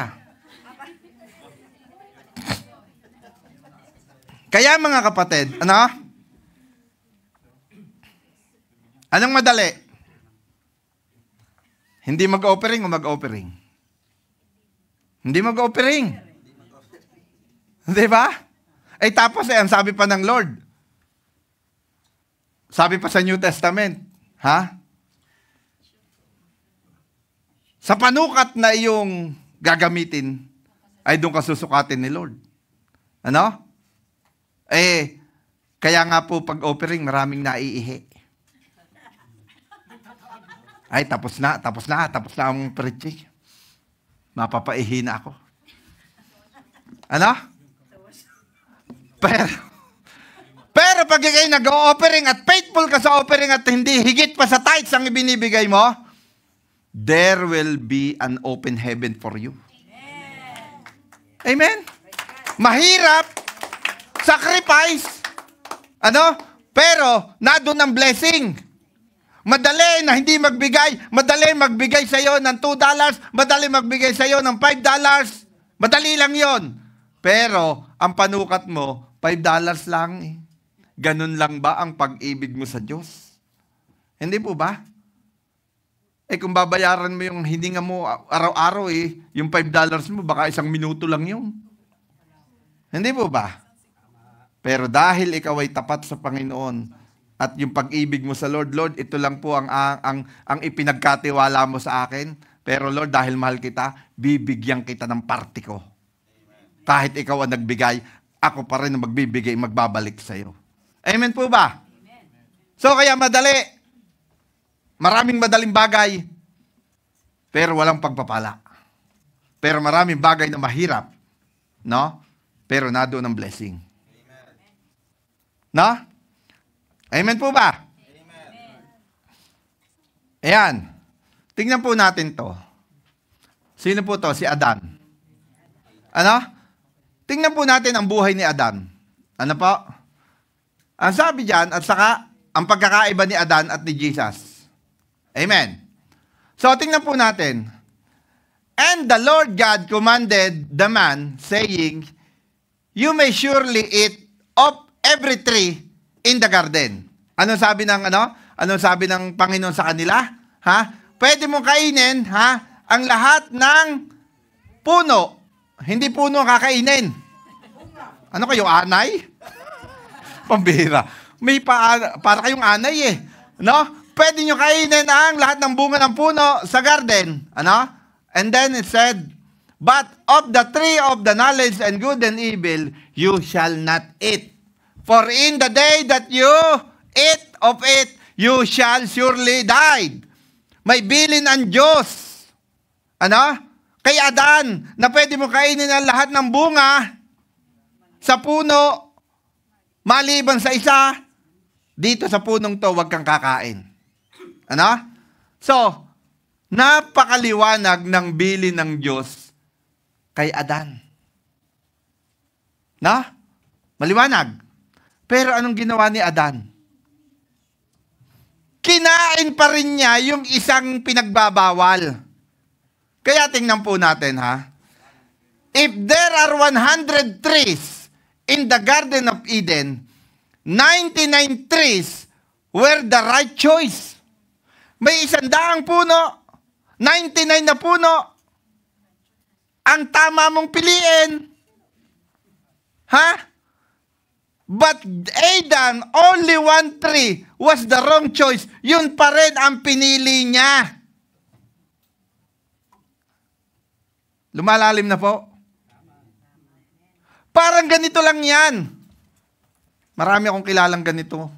Kaya mga kapatid, anong madali? Hindi mag-offering o mag-offering? Hindi mag-offering. Di ba? Tapos ang sabi pa ng Lord, sabi pa sa New Testament, sa panukat na iyong gagamitin, ay doon ka susukatin ni Lord. Kaya nga po pag offering, maraming naiihi. Tapos na ang preaching. Mapapaihi na ako. Pero pag kayo nag-offering at faithful ka sa offering at hindi higit pa sa tithes ang ibinibigay mo, there will be an open heaven for you. Amen? Mahirap, sacrifice, pero nandun ang blessing. Madali na hindi magbigay, madali magbigay sa iyo ng $2, madali magbigay sa iyo ng $5. Madali lang yon. Pero ang panukat mo, $5 lang Ganun lang ba ang pag-ibig mo sa Diyos? Hindi po ba? Kung babayaran mo yung hininga mo araw-araw yung $5 mo, baka 1 minuto lang yun. Hindi po ba? Pero dahil ikaw ay tapat sa Panginoon at yung pag-ibig mo sa Lord, Lord, ito lang po ang ipinagkatiwala mo sa akin. Pero Lord, dahil mahal kita, bibigyan kita ng parte ko. Kahit ikaw ang nagbigay, ako pa rin ang magbibigay, magbabalik sa iyo. Amen po ba? So kaya madali. Maraming madaling bagay, pero walang pagpapala. Pero maraming bagay na mahirap, pero nandoon ang blessing. Amen po ba? Ayan. Tingnan po natin to. Sino po to? Si Adan. Tingnan po natin ang buhay ni Adan. Ano po? Ang sabi diyan, at saka ang pagkakaiba ni Adan at ni Jesus. Amen. So, tingnan po natin. And the Lord God commanded the man, saying, you may surely eat of every tree in the garden. Anong sabi ng Panginoon sa kanila? Pwede mong kainin, ang lahat ng puno. Hindi puno ang kakainin. Ano kayo, anay? Pambihira. May para kayong anay Pwede nyo kainin ang lahat ng bunga ng puno sa garden. And then it said, but of the tree of the knowledge and good and evil, you shall not eat. For in the day that you eat of it, you shall surely die. May bilin ang Diyos. Kay Adan, na pwede mo kainin ang lahat ng bunga sa puno, maliban sa isa, dito sa punong to, huwag kang kakain. So, napakaliwanag ng bilin ng Diyos kay Adan. Maliwanag. Pero anong ginawa ni Adan? Kinain pa rin niya yung isang pinagbabawal. Kaya tingnan po natin, If there are 100 trees in the Garden of Eden, 99 trees were the right choice. May 100 puno, 99 na puno, ang tama mong piliin. But Adam, only one tree was the wrong choice. Yun pa rin ang pinili niya. Lumalalim na po. Parang ganito lang yan. Marami akong kilalang ganito.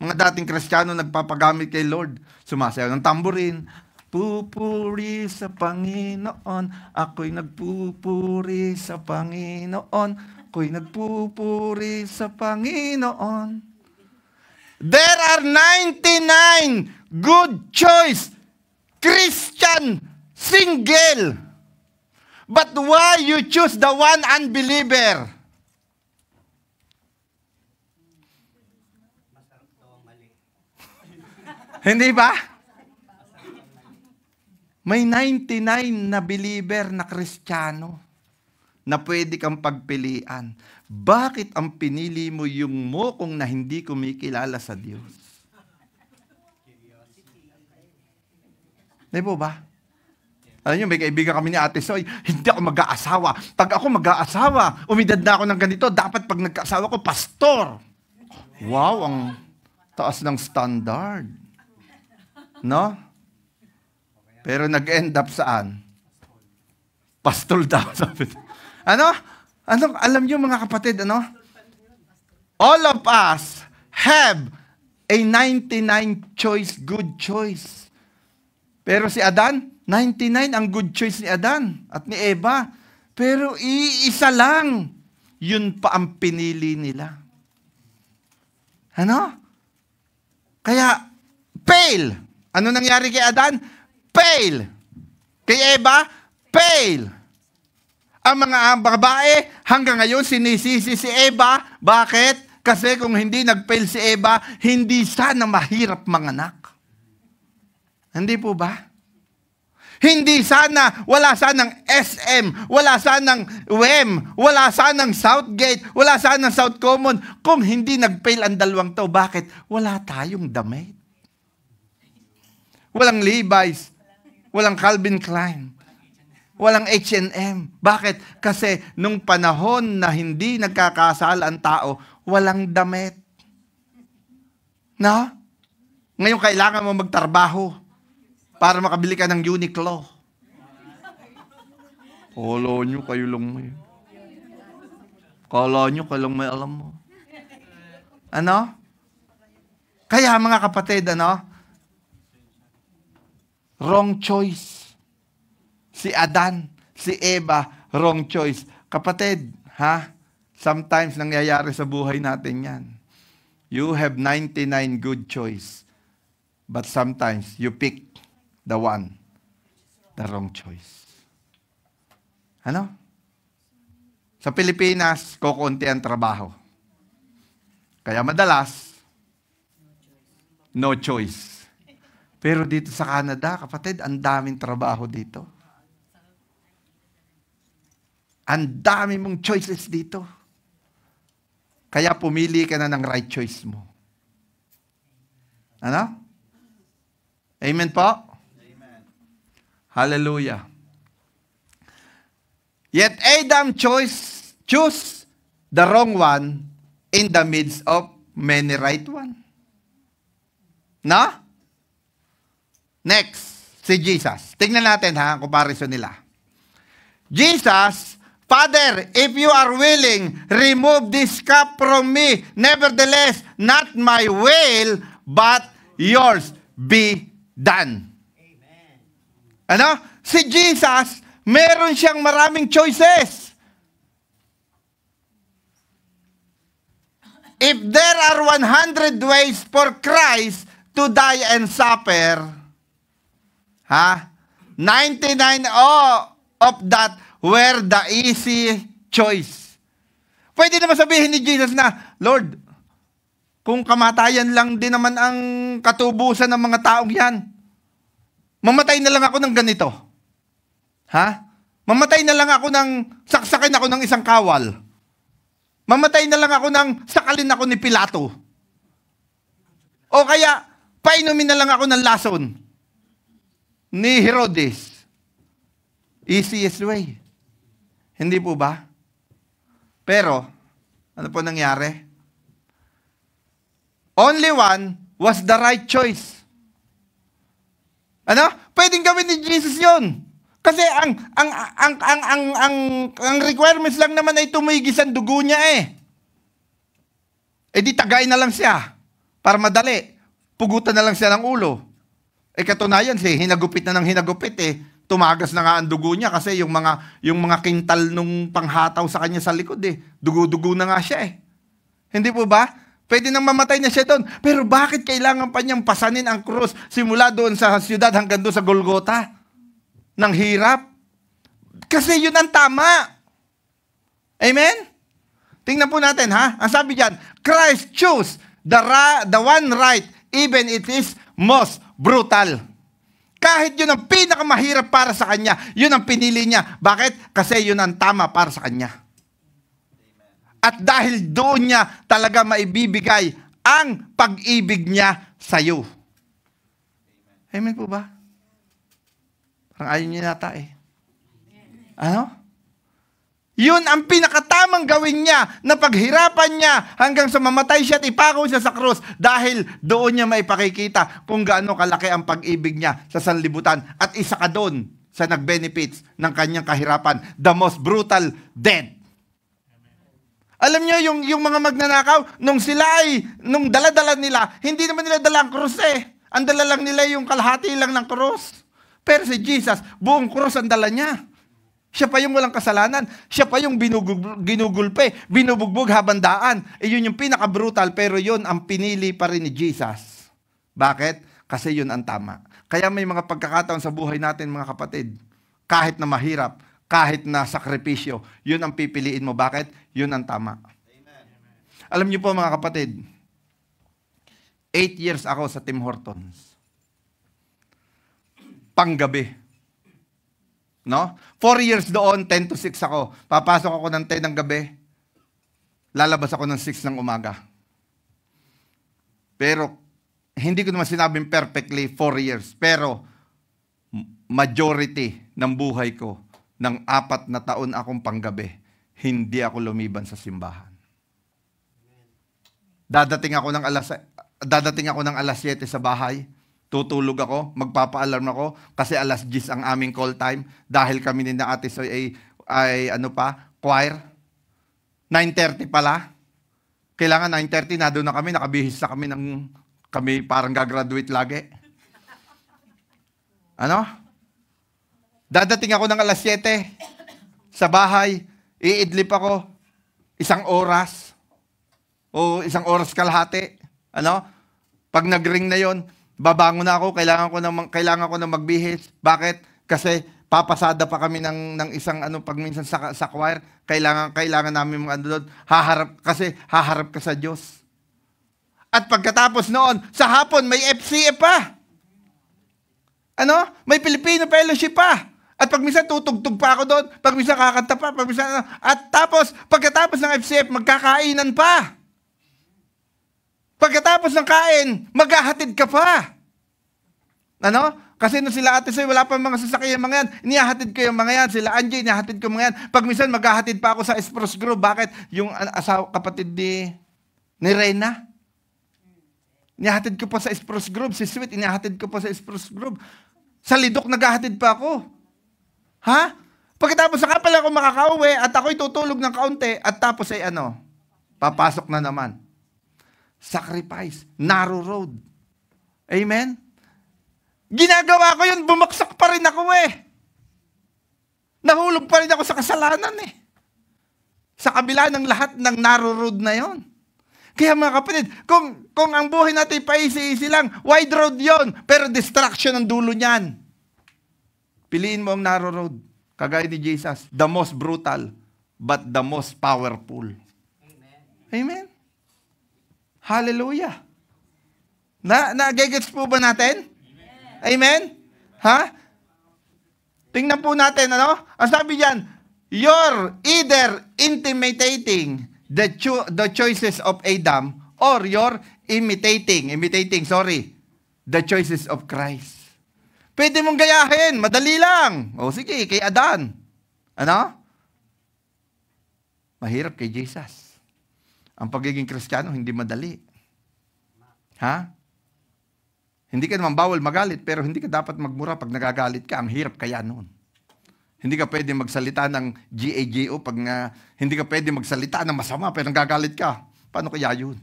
Mga dating Kristiyano nagpapagamit kay Lord. Sumasayaw ng tamborin. Pupuri sa Panginoon. Ako'y nagpupuri sa Panginoon. Ako'y nagpupuri sa Panginoon. There are 99 good choice Christian single. But why you choose the one unbeliever? Hindi ba? May 99 na believer na Kristiyano na pwede kang pagpilian. Bakit ang pinili mo yung mo kung na hindi kumikilala sa Diyos? Di po ba? Alam niyo, may kaibigan kami ni Ate Soy, hindi ako mag-aasawa. Pag ako mag-aasawa, umidad na ako ng ganito, dapat pag nagkaasawa ko, pastor. Wow, ang taas ng standard. No? Pero nag-end up saan? Pastor daw. Ano? Alam niyo mga kapatid, ano? All of us have a 99 choice, good choice. Pero si Adan, 99 ang good choice ni Adan at ni Eva. Pero iisa lang. Yun pa ang pinili nila. Ano? Kaya, fail. Ano nangyari kay Adan? Fail. Kay Eva, fail. Ang mga babae, hanggang ngayon sinisisi si Eva. Bakit? Kasi kung hindi nag-fail si Eva, hindi sana mahirap manganak. Hindi po ba? Hindi sana, wala sanang SM, wala sanang WEM, wala sanang Southgate, wala sanang South Common, kung hindi nag-fail ang dalawang to. Bakit? Wala tayong damit. Walang Levi's, walang Calvin Klein, walang H&M. Bakit? Kasi nung panahon na hindi nagkakasal ang tao, walang damit. No? Ngayon kailangan mo magtrabaho para makabili ka ng Uniqlo. Kala nyo, kayo lang may. Kala nyo, kayo lang may alam mo. Ano? Kaya mga kapatid, ano? Wrong choice. Si Adan, si Eva, wrong choice. Kapatid, ha? Sometimes nangyayari sa buhay natin yan. You have 99 good choice. But sometimes you pick the one, the wrong choice. Ano? Sa Pilipinas, kukunti ang trabaho. Kaya madalas, no choice. Pero dito sa Canada, kapatid, ang daming trabaho dito. Ang dami mong choices dito. Kaya pumili ka na ng right choice mo. Ano? Amen po? Amen. Hallelujah. Yet Adam choose the wrong one in the midst of many right one. No? Next, si Jesus. Tingnan natin ha, ang comparison nila. Jesus, Father, if you are willing, remove this cup from me. Nevertheless, not my will, but yours be done. Amen. Ano? Si Jesus, meron siyang maraming choices. If there are 100 ways for Christ to die and suffer, 99 of that were the easy choice. Pwede naman sabihin ni Jesus na, Lord, kung kamatayan lang din naman ang katubusan ng mga taong yan, mamatay na lang ako ng ganito. Mamatay na lang ako ng, saksakin ako ng isang kawal. Mamatay na lang ako ng, sakalin ako ni Pilato. O kaya, painumin na lang ako ng lason ni Herodes. Easiest way. Hindi po ba? Pero, ano po nangyari? Only one was the right choice. Ano? Pwedeng gawin ni Jesus yun. Kasi ang requirements lang naman ay tumigis ang dugo niya eh. Eh di tagay na lang siya para madali. Pugutan na lang siya ng ulo. Eh katunayan hinagupit na ng hinagupit tumagas na nga ang dugo niya kasi yung mga kintal nung panghataw sa kanya sa likod Dugo-dugo na nga siya Hindi po ba? Pwede nang mamatay na siya doon. Pero bakit kailangan pa niyang pasanin ang krus simula doon sa siyudad hanggang doon sa Golgota? Nang hirap? Kasi yun ang tama. Amen? Tingnan po natin Ang sabi diyan, Christ chose the one right, even it is most brutal. Kahit yun ang pinakamahirap para sa kanya, yun ang pinili niya. Bakit? Kasi yun ang tama para sa kanya. At dahil doon niya talaga maibibigay ang pag-ibig niya sa iyo. Amen po ba? Parang ayaw niya yata Ano? Yun ang pinakatamang gawin niya na paghirapan niya hanggang sa mamatay siya at ipako siya sa krus dahil doon niya maipakikita kung gaano kalaki ang pag-ibig niya sa sanlibutan. At isa ka doon sa nag-benefits ng kanyang kahirapan. The most brutal death. Alam niyo, yung mga magnanakaw, nung dala-dala nila, hindi naman nila dala ang krus Ang dala lang nila yung kalahati lang ng krus. Pero si Jesus, buong krus ang dala niya. Siya pa yung walang kasalanan. Siya pa yung ginugulpe, binubugbog habandaan. Yun yung pinaka-brutal, pero yun ang pinili pa rin ni Jesus. Bakit? Kasi yun ang tama. Kaya may mga pagkakataon sa buhay natin, mga kapatid, kahit na mahirap, kahit na sakripisyo, yun ang pipiliin mo. Bakit? Yun ang tama. Amen. Alam niyo po mga kapatid, 8 years ako sa Tim Hortons. Panggabi. No? 4 years doon, 10 to 6 ako. Papasok ako ng 10 ng gabi. Lalabas ako ng 6 ng umaga. Pero, hindi ko naman sinabing perfectly 4 years. Pero, majority ng buhay ko, ng 4 na taon akong panggabi, hindi ako lumiban sa simbahan. Dadating ako ng alas 7 sa bahay. Tutulog ako, magpapa-alarm ako kasi alas 10 ang aming call time dahil kami ni na Ate Soy ay choir. 9:30 pala. Kailangan 9:30 na doon na kami, nakabihis na kami parang gagraduate lagi. Dadating ako ng alas 7 sa bahay, iidlip ako 1 oras o 1 oras kalahati. Pag nag-ring na yon, babangon na ako, kailangan ko na magbihis. Bakit? Kasi papasada pa kami ng isang pag minsan sa choir, kailangan namin doon, haharap ka sa Diyos. At pagkatapos noon, sa hapon may FCF pa. May Filipino fellowship pa. At pag minsan tutugtog pa ako doon, pag minsan kakanta pa, at pagkatapos ng FCF, magkakainan pa. Pagkatapos ng kain, maghahatid ka pa. Kasi nung sila Ate Soy, wala pa mga sasakyan mga yan. Inihahatid ko yung mga yan. Sila Angie, inihahatid ko mga yan. Pag minsan, maghahatid pa ako sa Espros Group. Bakit? Yung kapatid ni Reyna. Inihahatid ko pa sa Espros Group. Si Sweet, inihahatid ko pa sa Espros Group. Sa Lidok, naghahatid pa ako. Pagkatapos, saka pala ako makakauwi at ako'y tutulog ng kaunti at tapos ay papasok na naman. Sacrifice. Narrow road. Amen? Ginagawa ko yun, bumaksak pa rin ako Nahulog pa rin ako sa kasalanan Sa kabila ng lahat ng narrow road na yon. Kaya mga kapatid, kung ang buhay natin paisi-isi lang, wide road yon, pero distraction ang dulo niyan. Piliin mo ang narrow road. Kagaya ni Jesus, the most brutal, but the most powerful. Amen. Amen. Hallelujah. Nagigets po ba natin? Amen? Tingnan po natin, Ang sabi diyan, you're either intimidating the choices of Adam or you're imitating the choices of Christ. Pwede mong gayahin, madali lang. Sige, kay Adan. Mahirap kay Jesus. Ang pagiging Kristiyano, hindi madali. Hindi ka naman bawal magalit, pero hindi ka dapat magmura pag nagagalit ka. Ang hirap kaya noon. Hindi ka pwede magsalita ng GAGO hindi ka pwede magsalita ng masama pero nagagalit ka. Paano kaya yun?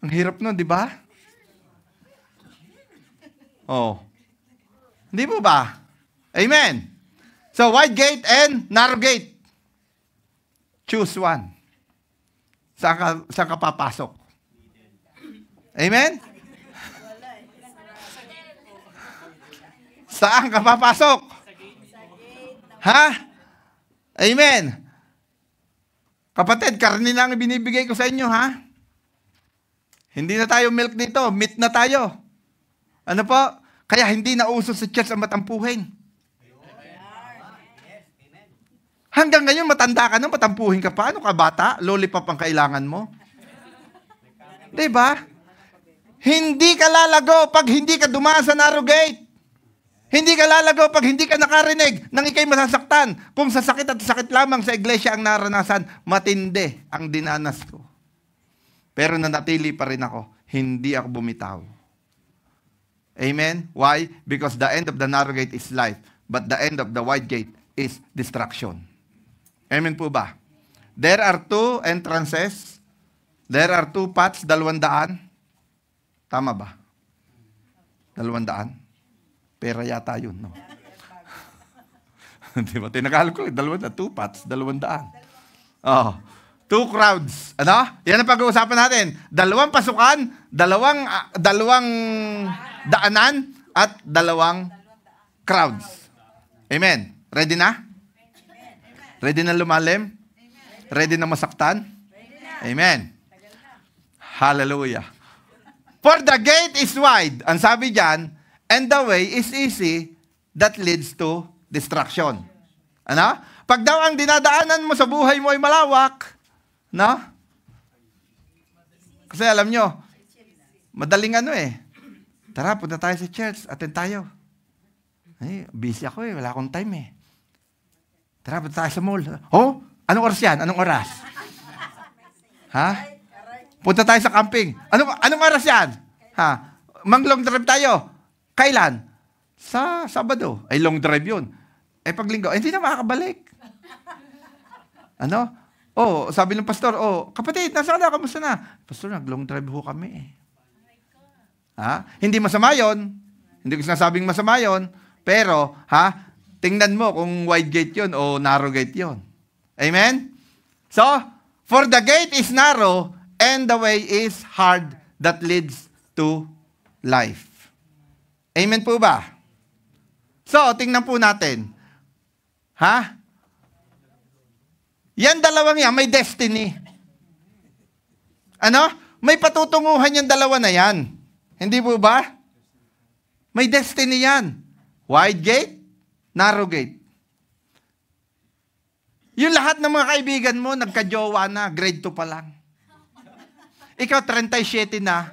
Ang hirap nun, di ba? Oh. Hindi po ba? Amen. So, wide gate and narrow gate. Choose one. Saan ka papasok? Amen? Saan ka papasok? Ha? Amen. Kapatid, karne lang binibigay ko sa inyo, ha? Hindi na tayo milk dito, meat na tayo. Ano po? Kaya hindi na uso sa church ang matampuhin. Hanggang ngayon, matanda ka na, matampuhin ka pa. Ano ka, bata? Lollipop ang kailangan mo. Diba? Hindi ka lalago pag hindi ka dumaan sa narrow gate. Hindi ka lalago pag hindi ka nakarinig nang ikay masasaktan. Kung sa sakit at sakit lamang sa iglesia ang naranasan, matindi ang dinanas ko. Pero nanatili pa rin ako. Hindi ako bumitaw. Amen? Why? Because the end of the narrow gate is life, but the end of the wide gate is destruction. Amen po ba? There are two entrances. There are two paths, 200. Tama ba? 200? Pera yata yun, no? Di ba? Tinagalog ko, 200, two paths, 200. Oh. Two crowds. Ano? Yan ang pag-uusapan natin. 2 pasukan, 2 daanan, at 2 crowds. Amen. Ready na? Ready na lumalim? Ready na masaktan? Amen. Hallelujah. For the gate is wide, ang sabi diyan, and the way is easy that leads to destruction. Ano? Pag daw ang dinadaanan mo sa buhay mo ay malawak, no? Kasi alam nyo, madaling tara, punta tayo sa church, attend tayo. Ay, busy ako wala akong time Tara, punta tayo sa mall. Oh, anong oras yan? Anong oras? Ha? Punta tayo sa camping. Anong oras yan? Ha? Long drive tayo. Kailan? Sa Sabado. Ay, long drive yun. Pag linggo, hindi na makakabalik. Ano? Oh, sabi ng pastor, kapatid, nasaan na? Kamusta na? Pastor, nag-long drive ho kami Ha? Hindi masama yun. Hindi ko sinasabing masama yun. Pero, tingnan mo kung wide gate yun o narrow gate yun. Amen? So, for the gate is narrow and the way is hard that leads to life. Amen po ba? So, tingnan po natin. Yan dalawang yan, may destiny. Ano? May patutunguhan yung dalawa na yan. Hindi po ba? May destiny yan. Wide gate, narrow gate. Yung lahat ng mga kaibigan mo, nagka-jowa na, grade 2 pa lang. Ikaw, 37 na.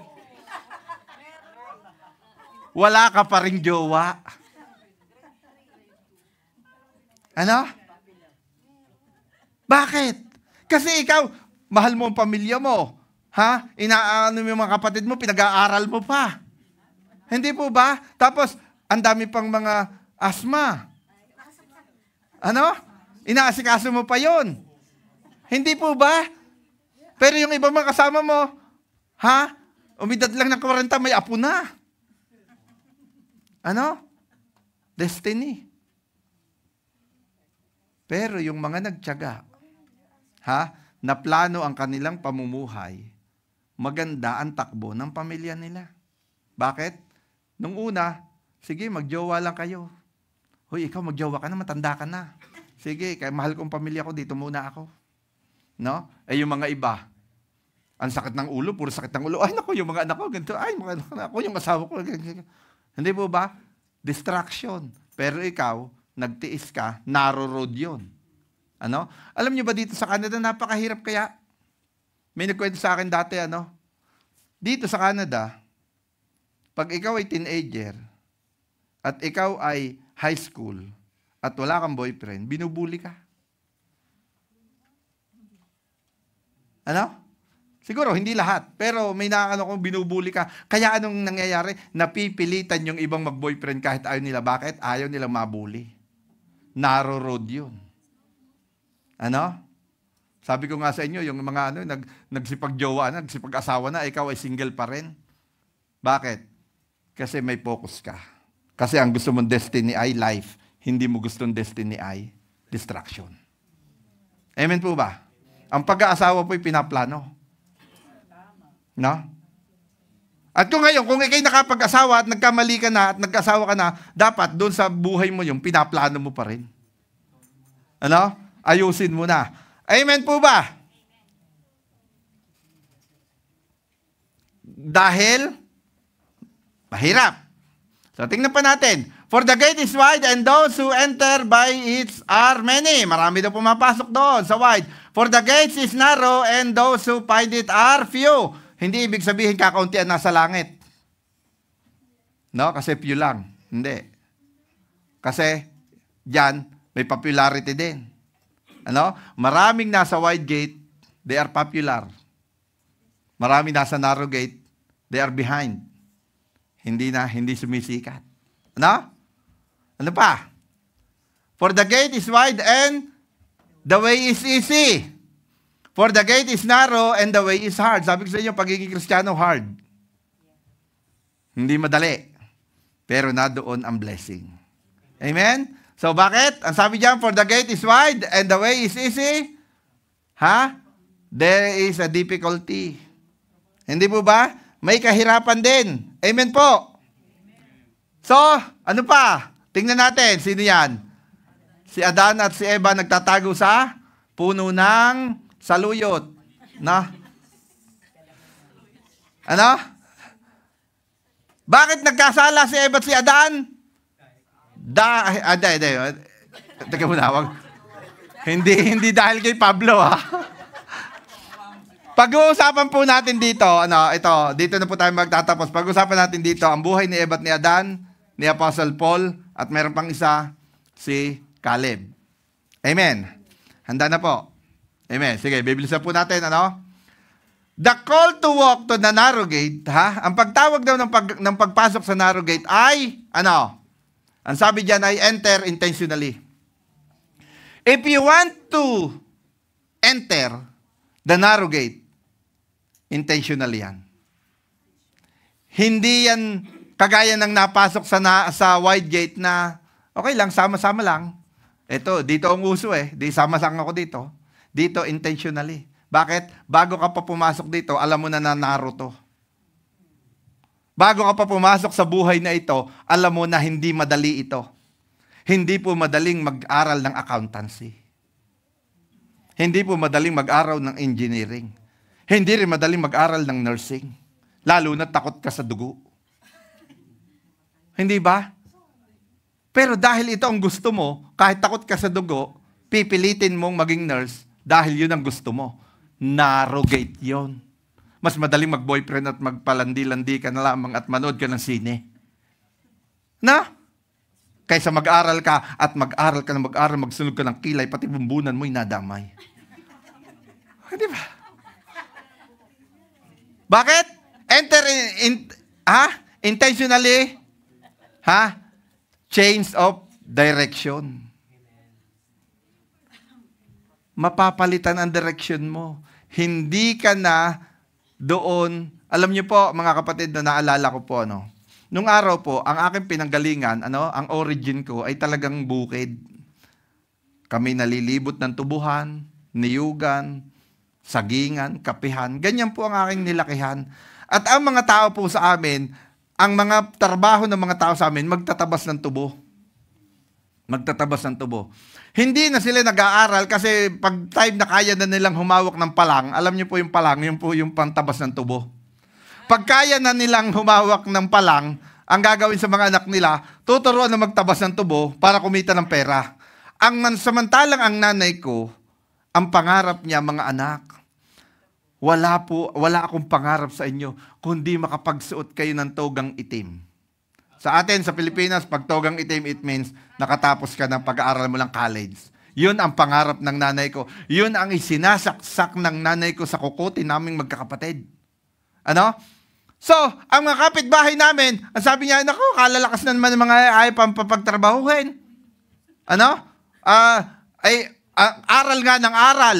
Wala ka pa ring jowa. Ano? Bakit? Kasi ikaw, mahal mo ang pamilya mo. Inaano mo yung mga kapatid mo, pinag-aaral mo pa. Hindi po ba? Tapos, ang dami pang mga asma. Ano? Inaasikaso mo pa yon. Hindi po ba? Pero yung ibang mga kasama mo, umidad lang ng 40, may apo na. Ano? Destiny. Pero yung mga nagtiyaga, na plano ang kanilang pamumuhay, maganda ang takbo ng pamilya nila. Bakit? Nung una, sige, magjowa lang kayo. Hoy, ikaw magjowa ka na, matanda ka na. Sige, kaya mahal kong pamilya ko, dito muna ako. No? Yung mga iba, ang sakit ng ulo, puro sakit ng ulo. Ay, naku, yung mga anak ko, ganito. Ay, mga anak ko, yung asawa ko. Hindi po ba? Distraction. Pero ikaw, nagtiis ka, narrow road yun. Ano? Alam niyo ba dito sa Canada, napakahirap kaya? May nagkwento sa akin dati, dito sa Canada, pag ikaw ay teenager, at ikaw ay high school, at wala kang boyfriend, binubuli ka. Ano? Siguro, hindi lahat. Pero may kung binubuli ka. Kaya anong nangyayari? Napipilitan yung ibang mag-boyfriend kahit ayaw nila. Bakit? Ayaw nilang mabuli. Narrow road yun. Ano? Sabi ko nga sa inyo, yung mga nagsipag-jowa na, nagsipag-asawa na, ikaw ay single pa rin. Bakit? Kasi may focus ka. Kasi ang gusto mong destiny ay life. Hindi mo gustong destiny ay distraction. Amen po ba? Ang pag-aasawa po'y pinaplano. No? At kung ngayon, kung ikay nakapag-asawa at nagkamali ka na at nagkasawa ka na, dapat doon sa buhay mo yung pinaplano mo pa rin. Ano? Ayusin mo na. Amen po ba? Dahil mahirap. So tingnan pa natin. For the gate is wide and those who enter by it are many. Marami daw pumapasok doon sa wide. For the gate is narrow and those who find it are few. Hindi ibig sabihin kakauntian nasa langit. No? Kasi few lang. Hindi. Kasi diyan may popularity din. Ano? Maraming nasa wide gate, they are popular. Maraming nasa narrow gate, they are behind. Hindi sumisikat. Ano? Ano pa? For the gate is wide and the way is easy. For the gate is narrow and the way is hard. Sabi ko sa inyo, pagiging Kristiyano, hard. Hindi madali. Pero na doon ang blessing. Amen? So bakit? Ang sabi diyan, for the gate is wide and the way is easy. There is a difficulty. Hindi po ba? May kahirapan din. Amen po. So, ano pa? Tingnan natin, sino yan? Si Adan at si Eva nagtatago sa puno ng saluyot. Na? Ano? Bakit nagkasala si Eva at si Adan? Teka muna, hindi dahil kay Pablo, ha? Pag-uusapan po natin dito, dito na po tayo magtatapos. Pag-uusapan natin dito, ang buhay ni Eva at ni Adan, ni Apostle Paul, at meron pang isa, si Caleb. Amen. Handa na po. Amen. Sige, bibilisan po natin, The call to walk to the narrow gate, ang pagtawag daw ng pagpasok sa narrow gate ay, ang sabi diyan ay enter intentionally. If you want to enter the narrow gate, intentionally yan. Hindi yan kagaya ng napasok sa wide gate na, okay lang, sama-sama lang. Dito ang uso di sama-sama ako dito. Dito, intentionally. Bakit? Bago ka pa pumasok dito, alam mo na narrow to. Bago ka pa pumasok sa buhay na ito, alam mo na hindi madali ito. Hindi po madaling mag-aral ng accountancy. Hindi po madaling mag-aral ng engineering. Hindi rin madaling mag-aral ng nursing. Lalo na takot ka sa dugo. Hindi ba? Pero dahil ito ang gusto mo, kahit takot ka sa dugo, pipilitin mong maging nurse dahil yun ang gusto mo. Narrow gate yun. Mas madaling mag-boyfriend at magpalandi-landi ka na lamang at manood ka ng sine. Kaysa mag-aral ka at mag-aral ka na mag-aral, magsunog ka ng kilay, pati bumbunan mo'y nadamay. Di ba? Bakit? Enter intentionally, change of direction. Mapapalitan ang direction mo. Hindi ka na doon. Alam niyo po, mga kapatid, na naalala ko po, nung araw po, ang aking pinanggalingan, ang origin ko ay talagang bukid. Kami nalilibot ng tubuhan, niyugan, sagingan, kapihan. Ganyan po ang aking nilakihan. At ang mga tao po sa amin, ang mga trabaho ng mga tao sa amin, magtatabas ng tubo. Magtatabas ng tubo. Hindi na sila nag-aaral kasi pag time na kaya na nilang humawak ng palang, alam niyo po yung palang, yun po yung pantabas ng tubo. Pag kaya na nilang humawak ng palang, ang gagawin sa mga anak nila, tuturuan na magtabas ng tubo para kumita ng pera. Samantalang ang nanay ko, ang pangarap niya, mga anak, wala akong pangarap sa inyo, kundi makapagsuot kayo ng togang itim. Sa atin, sa Pilipinas, pag togang itim, it means nakatapos ka ng pag-aaral mo ng college. Yun ang pangarap ng nanay ko. Yun ang isinasaksak ng nanay ko sa kukuti naming magkakapatid. So, ang mga kapitbahay namin, ang sabi niya, naku, kalalakas na naman ng mga ay pampapagtrabahuhin. Aral nga ng aral,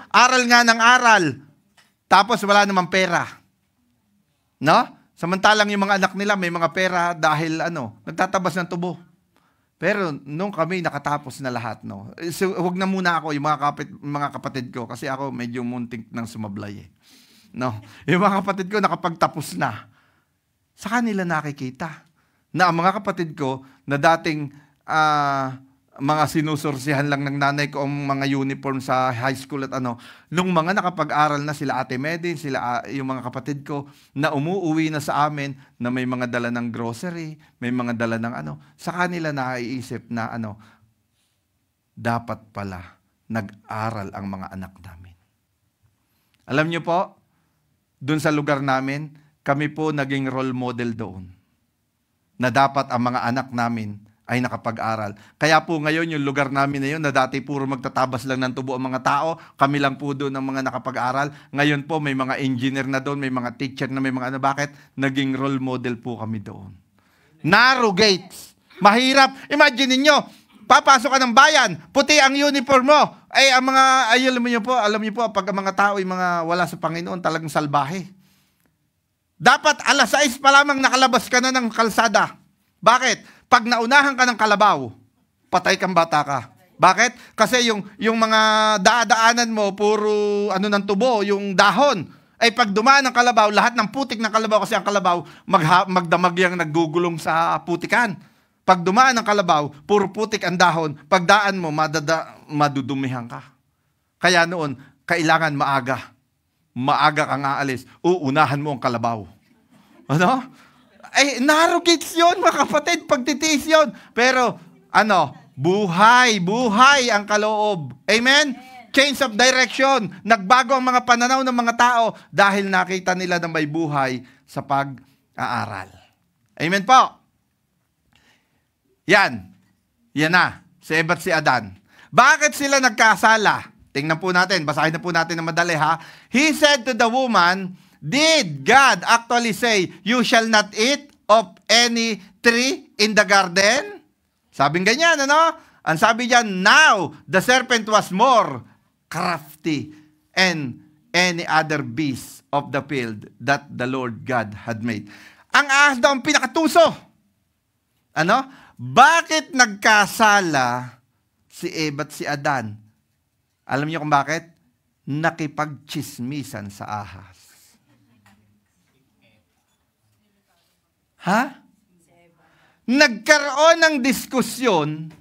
Aral nga ng aral. Tapos wala namang pera. No? Samantalang yung mga anak nila may mga pera dahil nagtatabas ng tubo. Pero nung kami nakatapos na lahat, no. So, wag na muna ako yung mga kapatid ko kasi ako medyo muntik nang sumablay eh. No. Yung mga kapatid ko nakapagtapos na. Sa kanila nakikita na ang mga kapatid ko na dating mga sinusursihan lang ng nanay ko ang mga uniform sa high school at nung mga nakapag-aral na sila Ate Medin, sila yung mga kapatid ko na umuuwi na sa amin na may mga dala ng grocery, may mga dala ng sa kanila naiisip na dapat pala nag-aral ang mga anak namin. Alam niyo po, dun sa lugar namin, kami po naging role model doon na dapat ang mga anak namin ay nakapag-aral. Kaya po ngayon yung lugar namin na yun na dati puro magtatabas lang ng tubo ang mga tao, kami lang po doon ang mga nakapag-aral. Ngayon po may mga engineer na doon, may mga teacher na may mga bakit? Naging role model po kami doon. Narrow gates. Mahirap. Imagine niyo, papasok ka ng bayan, puti ang uniform mo. Ay ang mga alam niyo po pag ang mga tao ay mga wala sa Panginoon, talagang salbahe. Dapat 6:00 pa lamang nakalabas ka na ng kalsada. Bakit? Pag naunahan ka ng kalabaw, patay kang bata ka. Bakit? Kasi yung mga dadaanan mo, puro ng tubo, yung dahon. Ay pag dumaan ng kalabaw, lahat ng putik ng kalabaw, kasi ang kalabaw, magdamag yung naggugulong sa putikan. Pag dumaan ng kalabaw, puro putik ang dahon. Pag daan mo, madudumihan ka. Kaya noon, kailangan maaga. Maaga kang aalis. Uunahan mo ang kalabaw. Narrow gates yun, mga kapatid, pagtitiis yun. Pero, buhay ang kaloob. Amen? Change of direction. Nagbago ang mga pananaw ng mga tao dahil nakita nila na may buhay sa pag-aaral. Amen po? Yan na, si Eva at si Adan. Bakit sila nagkasala? Tingnan po natin, basahin na po natin na madali ha. He said to the woman, did God actually say, you shall not eat of any tree in the garden? Sabing ganyan, Ang sabi diyan, now the serpent was more crafty and any other beast of the field that the Lord God had made. Ang ahas daw ang pinakatuso. Bakit nagkasala si Eva at si Adan? Alam niyo kung bakit? Nakipagchismisan sa ahas. Nagkaroon ng diskusyon.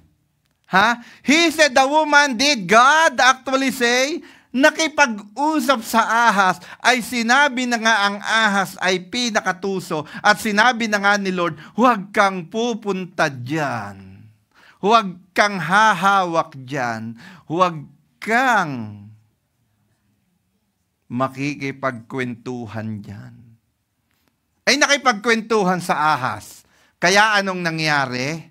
He said the woman, did God actually say, nakipag-usap sa ahas, ay sinabi na nga ang ahas ay pinakatuso, at sinabi na nga ni Lord, huwag kang pupunta dyan. Huwag kang hahawak dyan. Huwag kang makikipagkwentuhan dyan. Ay nakipagkwentuhan sa ahas. Kaya anong nangyari?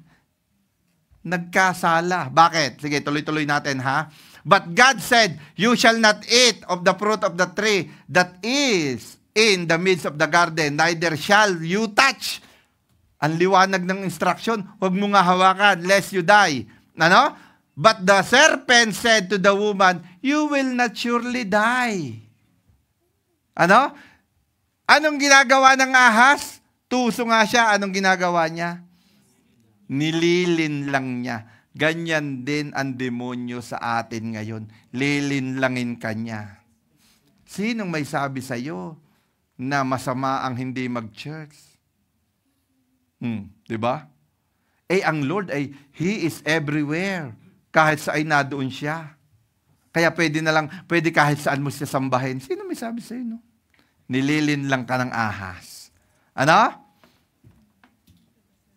Nagkasala. Bakit? Sige, tuloy-tuloy natin ha. But God said, you shall not eat of the fruit of the tree that is in the midst of the garden, neither shall you touch. Ang liwanag ng instruction, huwag mo nga hawakan, lest you die. But the serpent said to the woman, you will not surely die. Anong ginagawa ng ahas? Tuso nga siya. Anong ginagawa niya? Nililin lang niya. Ganyan din ang demonyo sa atin ngayon. Lilinlangin ka niya. Sinong may sabi sa iyo na masama ang hindi mag-church? Diba? Ang Lord He is everywhere. Kahit saan nadoon siya. Kaya pwede kahit saan mo siya sambahin. Sino may sabi sa iyo, Nililin lang ka ng ahas.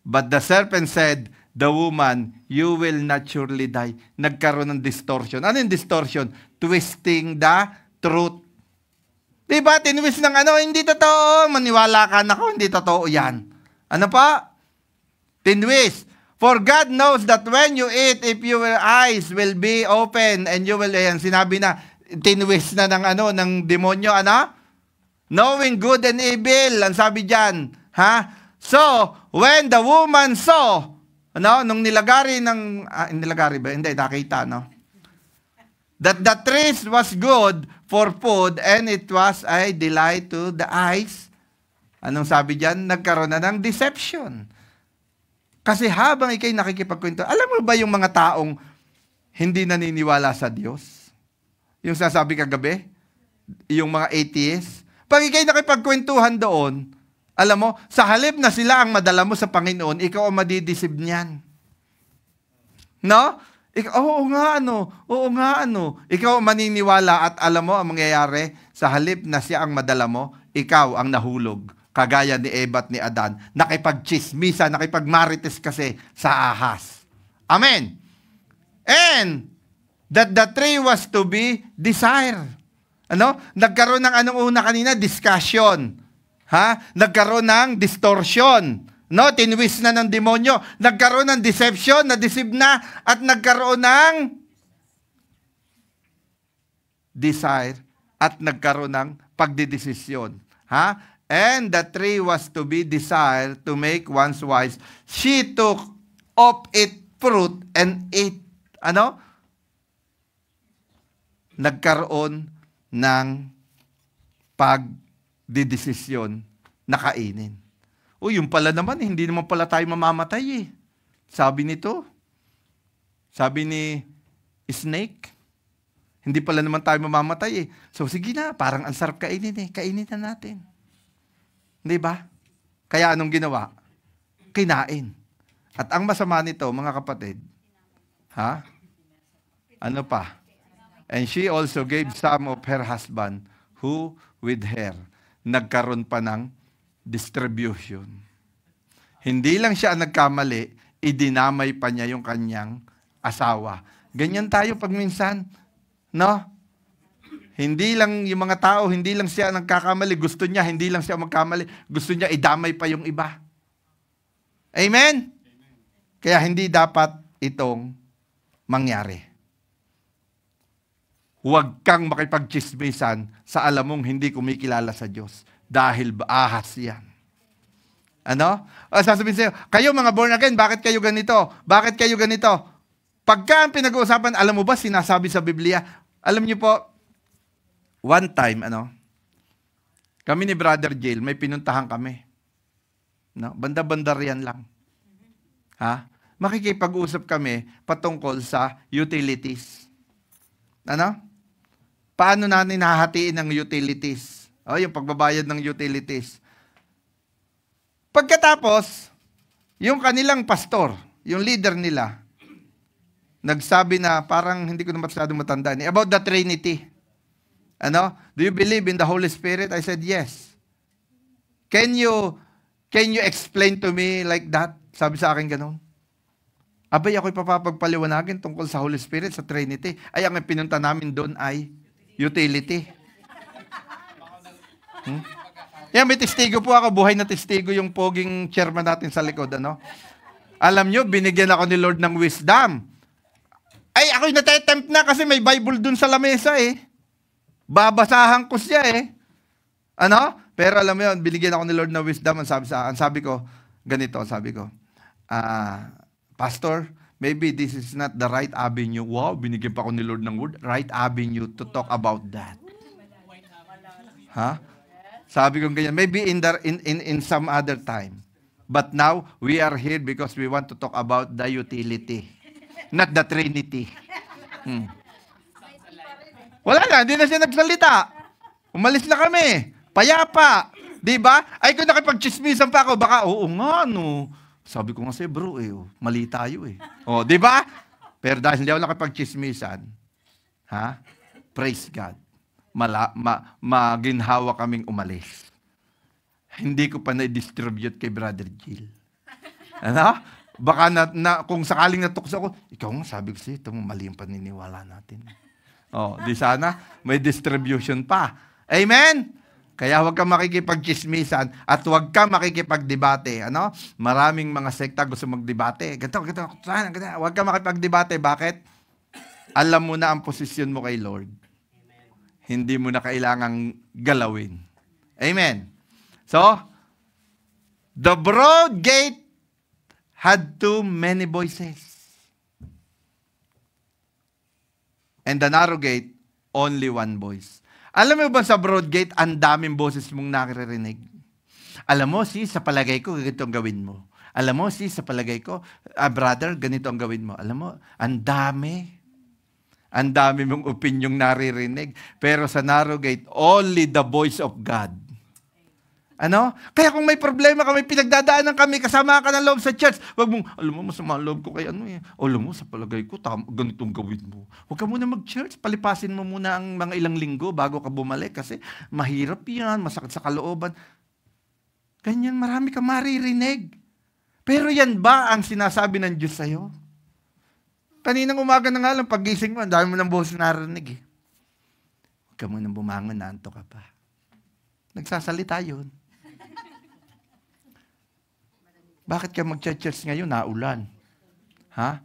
But the serpent said, the woman, you will not surely die. Nagkaroon ng distortion. Ano yung distortion? Twisting the truth. Diba? Tinwist ng hindi totoo. Maniwala ka na hindi totoo yan. Ano pa? Tinwist. For God knows that when you eat, if your eyes will be open and you will, sinabi na, tinwist na ng demonyo, knowing good and evil, ang sabi dyan. So, when the woman saw, nung nilagari ng, nilagari ba? Hindi, nakita, that the tree was good for food and it was a delight to the eyes. Anong sabi diyan? Nagkaroon na ng deception. Kasi habang ikay nakikipagkwento, alam mo ba yung mga taong hindi naniniwala sa Diyos? Yung sasabi kagabi, yung mga atheists, pag ikay nakipagkwentuhan doon, alam mo, sa halip na sila ang madala mo sa Panginoon, ikaw ang madidisib niyan. No? Oo nga, Ikaw ang maniniwala at alam mo ang mangyayari, sa halip na siya ang madala mo, ikaw ang nahulog. Kagaya ni Eva at ni Adan, nakipagchismisa, nakipagmarites kasi sa ahas. Amen. And that the tree was to be desired. Ano? Nagkaroon ng anong una kanina? Discussion. Nagkaroon ng distortion. No? Tinwist na ng demonyo. Nagkaroon ng deception, na-deceive na, at nagkaroon ng desire, at nagkaroon ng pagdidesisyon. And the tree was to be desired to make one's wise. She took of its fruit and ate. Ano? Nagkaroon ng pagdidesisyon na kainin. Yung pala naman, hindi naman pala tayo mamamatay eh. Sabi nito. Sabi ni snake. Hindi pala naman tayo mamamatay eh. So sige na, parang ang sarap kainin eh. Kainin na natin. Di ba? Kaya anong ginawa? Kinain. At ang masama nito, mga kapatid, ano pa? And she also gave some of her husband who with her. Nagkaroon pa ng distribution. Hindi lang siya nagkamali, idinamay pa niya yung kanyang asawa. Ganyan tayo pag minsan, no? Hindi lang yung mga tao, hindi lang siya nagkakamali. Gusto niya, hindi lang siya magkamali. Gusto niya, idamay pa yung iba. Amen? Kaya hindi dapat itong mangyari. Huwag kang makipagchismisan sa alam mong hindi kumikilala sa Diyos. Dahil ahas yan. Ano? Sasabihin sa'yo, kayo mga born again, bakit kayo ganito? Bakit kayo ganito? Pagka ang pinag-uusapan, alam mo ba, sinasabi sa Biblia, alam niyo po, one time, kami ni Brother Jill, may pinuntahan kami. No? Banda-banda riyan lang. Makikipag-usap kami patungkol sa utilities. Ano? Paano natin hahatiin ang utilities? Yung pagbabayad ng utilities. Pagkatapos, yung kanilang pastor, yung leader nila, nagsabi na, parang hindi ko na masyadong matandaan, about the Trinity. Ano? Do you believe in the Holy Spirit? I said, yes. Can you explain to me like that? Sabi sa akin ganun. Abay, ako'y papapagpaliwanagin tungkol sa Holy Spirit, sa Trinity. Ay, ang pinunta namin doon ay utility. Yan, may testigo po ako. Buhay na testigo yung poging chairman natin sa likod. Ano? Alam nyo, binigyan ako ni Lord ng wisdom. Ay, ako'y natetempt na kasi may Bible doon sa lamesa eh. Babasahan ko siya eh. Ano? Pero alam mo yun, binigyan ako ni Lord ng wisdom. Ang sabi ko, ganito, Pastor, maybe this is not the right avenue. Wow, binigyan pa ako ni Lord ng word. Right avenue to talk about that. Sabi ko ganyan, maybe in some other time. But now, we are here because we want to talk about the utility. Not the Trinity. Wala na, hindi na siya nagsalita. Umalis na kami. Payapa. Diba? Ay, kung nakipagchismisan pa ako, baka, oo nga, no. Sabi ko nga sa'yo, bro, mali tayo eh. Diba? Pero dahil hindi ako nakipagchismisan, praise God. Maginhawa kaming umalis. Hindi ko pa na-distribute kay Brother Jill. Ano? Baka kung sakaling natukso ako, ikaw nga, sabi ko sa'yo, ito mali ang paniniwala natin. Di sana, may distribution pa. Amen? Kaya huwag kang makikipagchismisan at huwag kang makikipagdebate. Ano? Maraming mga sekta gusto magdebate. Ganito. Huwag kang makipagdebate. Bakit? Alam mo na ang posisyon mo kay Lord. Hindi mo na kailangang galawin. Amen? So, the broad gate had too many voices. And the narrow gate, only one voice. Alam mo ba sa broad gate, ang daming boses mong naririnig. Alam mo, sa palagay ko, ganito ang gawin mo. Alam mo, sa palagay ko, brother, ganito ang gawin mo. Alam mo, ang dami. Ang dami mong opinyong naririnig. Pero sa narrow gate, only the voice of God. Ano? Kaya kung may problema ka, may pinagdadaanan kami, kasama ka ng loob sa church, wag mong, alam mo, masama ang loob ko kay ano eh. Alam mo, sa palagay ko, ganitong gawin mo. Huwag ka muna mag-church, palipasin mo muna ang mga ilang linggo bago ka bumalik kasi mahirap yan, masakit sa kalooban. Ganyan, marami ka maririnig. Pero yan ba ang sinasabi ng Diyos sa'yo? Kaninang umaga na nga lang, pag-gising mo, ang dami mo ng boses narinig eh. Huwag ka muna bumangon, naantok ka pa. Nagsasalita yun. Bakit ka mag-church ngayon? Naulan. Ha?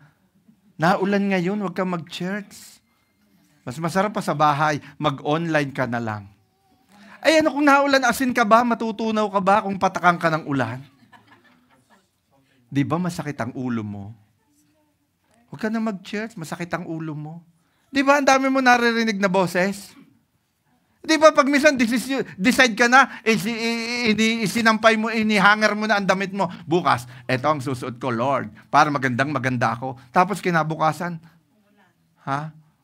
Naulan ngayon, huwag ka mag-church. Mas masarap pa sa bahay, mag-online ka na lang. Ay ano kung naulan, asin ka ba? Matutunaw ka ba kung patakang ka ng ulan? Di ba masakit ang ulo mo? Huwag ka na mag-church, masakit ang ulo mo. Di ba ang dami mo naririnig na boses? Di ba pag minsan decide ka na, isinampay mo, inihanger mo na ang damit mo. Bukas, eto ang susuot ko, Lord, para maganda ako. Tapos kinabukasan,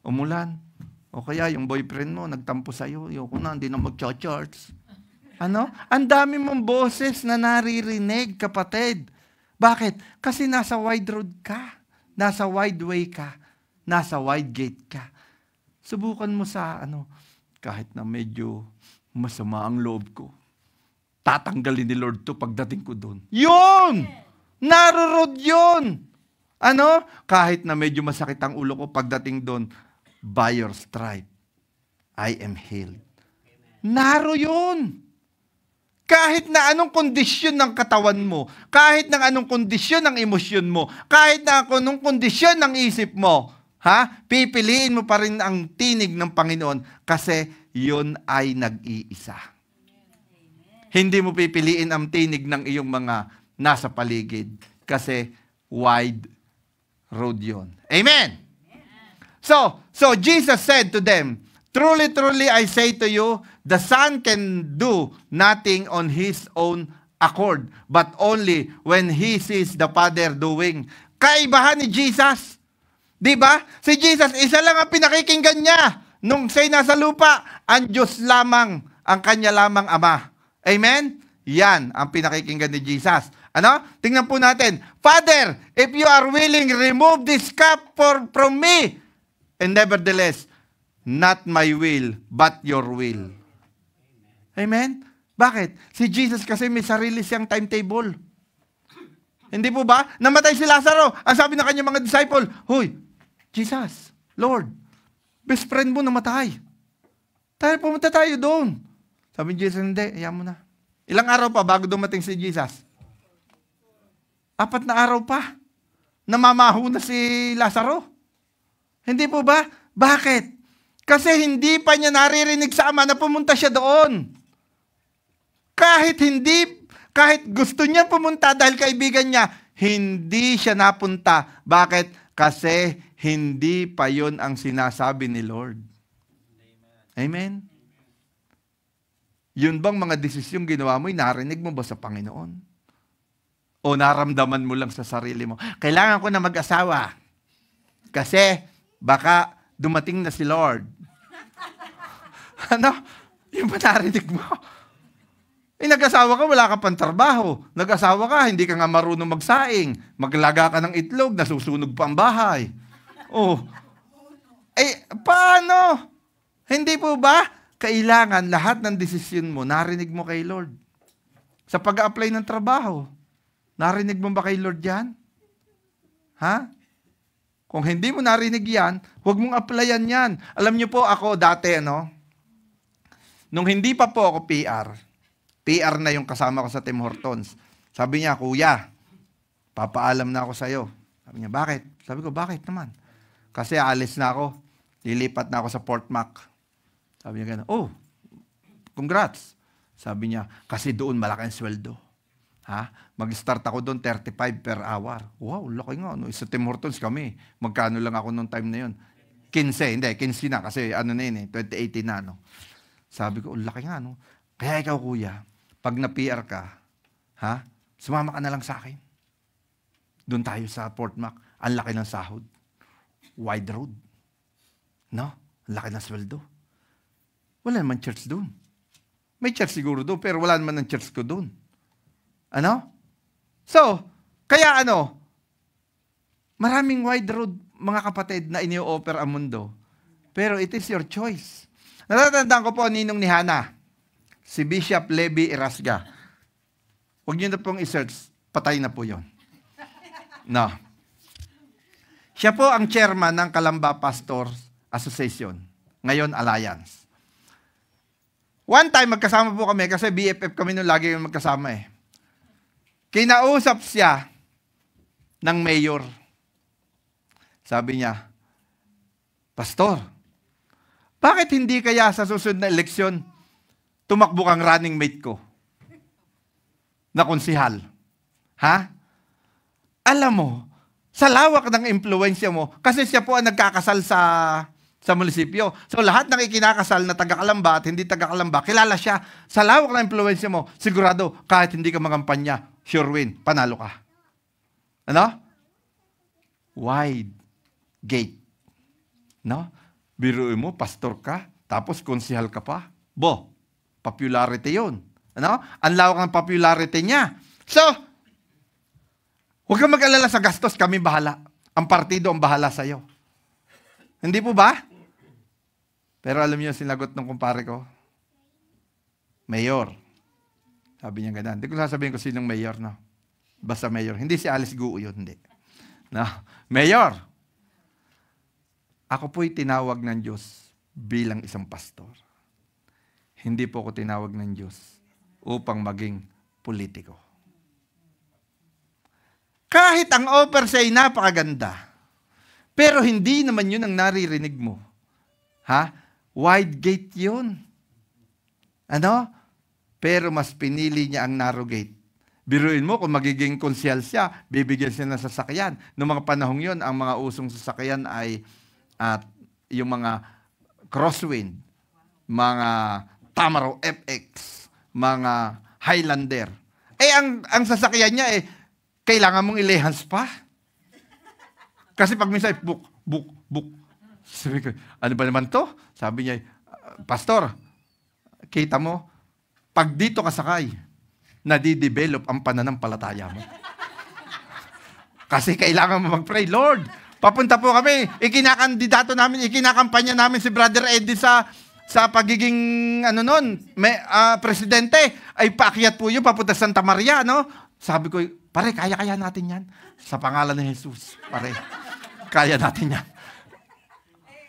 umulan. O kaya yung boyfriend mo, nagtampo sa'yo, yoko na, hindi na mag-church. Ano? Ang dami mong boses na naririnig, kapatid. Bakit? Kasi nasa wide road ka. Nasa wide way ka. Nasa wide gate ka. Subukan mo sa kahit na medyo masama ang loob ko, tatanggalin ni Lord to pagdating ko doon. Yun! Narrow road yun! Kahit na medyo masakit ang ulo ko pagdating doon, by your stripe, I am healed. Narrow yun! Kahit na anong kondisyon ng katawan mo, kahit na anong kondisyon ng emosyon mo, kahit na anong kondisyon ng isip mo, pipiliin mo pa rin ang tinig ng Panginoon kasi yun ay nag-iisa. Hindi mo pipiliin ang tinig ng iyong mga nasa paligid kasi wide road yun. Amen! So Jesus said to them, truly, truly, I say to you, the Son can do nothing on His own accord, but only when He sees the Father doing. Kaibahan ni Jesus. Di ba? Si Jesus, isa lang ang pinakikinggan niya. Nung siya'y nasa lupa, ang Diyos lamang, ang Kanya lamang Ama. Amen? Yan ang pinakikinggan ni Jesus. Tingnan po natin. Father, if you are willing, remove this cup from me. And nevertheless, not my will, but your will. Amen? Bakit? Si Jesus kasi may sarili siyang timetable. Hindi po ba? Namatay si Lazaro. Ang sabi ng kanyang mga disciple, Hoy, Jesus, Lord, best friend mo namatay. Pumunta tayo doon. Sabi ni Jesus, hindi, ayaw mo na. Ilang araw pa bago dumating si Jesus? 4 na araw pa. Namamaho na si Lazaro. Hindi po ba? Bakit? Kasi hindi pa niya naririnig sa Ama na pumunta siya doon. Kahit gusto niya pumunta dahil kaibigan niya, hindi siya napunta. Bakit? Kasi hindi pa yon ang sinasabi ni Lord. Amen? Yun bang mga desisyong ginawa mo, narinig mo ba sa Panginoon? O naramdaman mo lang sa sarili mo, kailangan ko na mag-asawa. Kasi baka dumating na si Lord. Yung ba narinig mo? Nag-asawa ka, wala ka pang trabaho. Nag-asawa ka, hindi ka nga marunong magsaing. Maglaga ka ng itlog, nasusunog pa ang bahay. Paano? Hindi po ba? Kailangan lahat ng desisyon mo, narinig mo kay Lord. Sa pag-a-apply ng trabaho, narinig mo ba kay Lord yan? Kung hindi mo narinig yan, huwag mong applyan yan. Alam niyo po, ako dati, nung hindi pa po ako PR na yung kasama ko sa Tim Hortons. Sabi niya, Kuya, papaalam na ako sa'yo. Sabi niya, bakit? Sabi ko, bakit naman? Kasi alis na ako. Lilipat na ako sa Fort Mac. Sabi niya gano'n, congrats. Sabi niya, kasi doon malaki ang sweldo. Mag-start ako doon 35 per hour. Wow, laki nga. Sa Tim Hortons kami. Magkano lang ako noong time na yun? 15, hindi, 15 na kasi ano na yun 2018 na, no? Sabi ko, laki nga, no? Kaya ikaw, kuya, pag na-PR ka, ha? Sumama ka na lang sa akin. Doon tayo sa Fort Mac. Ang laki ng sahod. Wide road. No? Ang laki ng sweldo. Wala naman church doon. May church siguro doon, pero wala naman ng church ko doon. Ano? So, kaya ano, maraming wide road, mga kapatid, na ini-offer ang mundo. Pero it is your choice. Natatandaan ko po ninong ni Hana, si Bishop Levi Erasga. Huwag niyo na pong i-search, patay na po yon. No. Siya po ang chairman ng Calamba Pastors Association. Ngayon, Alliance. One time, magkasama po kami, kasi BFF kami noon, lagi yung magkasama eh. Kinausap siya ng mayor. Sabi niya, Pastor, bakit hindi kaya sa susunod na eleksyon, tumakbo kang running mate ko na konsihal? Ha? Alam mo, sa lawak ng impluensya mo, kasi siya po ang nagkakasal sa munisipyo. So lahat ng ikinakasal na taga-Calamba at hindi taga-Calamba, kilala siya. Sa lawak ng impluensya mo, sigurado, kahit hindi ka magampanya, sure win, panalo ka. Ano? Wide gate. No? Biruin mo, pastor ka, tapos konsihal ka pa. Popularity yun. Ano? Ang lawak ng popularity niya. So, huwag kang mag-alala sa gastos, kami bahala. Ang partido ang bahala sa'yo. Hindi po ba? Pero alam niyo, sinagot ng kumpare ko, Mayor. Sabi niya ganun. Hindi ko sasabihin ko sinong mayor, no? Basta mayor. Hindi si Alice Guo yun, hindi. No? Mayor. Ako po'y tinawag ng Diyos bilang isang pastor. Hindi po ako tinawag ng Diyos upang maging politiko. Kahit ang offer sa'y napakaganda, pero hindi naman yun ang naririnig mo. Ha? Wide gate yun. Ano? Pero mas pinili niya ang narrow gate. Biruin mo kung magiging konsyal siya, bibigyan siya ng sasakyan. Noong mga panahong yun, ang mga usong sasakyan ay at yung mga Crosswind, mga Tamaro FX, mga Highlander. Ang sasakyan niya kailangan mong ilehans pa. Kasi pag minsan, book. Sabi ko, ano ba naman to? Sabi niya, Pastor, kita mo, pag dito ka sakay, nadidevelop ang pananampalataya mo. Kasi kailangan mo mag-pray, Lord, papunta po kami, ikinakandidato namin, ikinakampanya namin si Brother Eddie sa pagiging presidente, ay paakyat po yun, papunta Santa Maria, no? Sabi ko, pare, kaya natin yan. Sa pangalan ni Jesus, pare, kaya natin yan.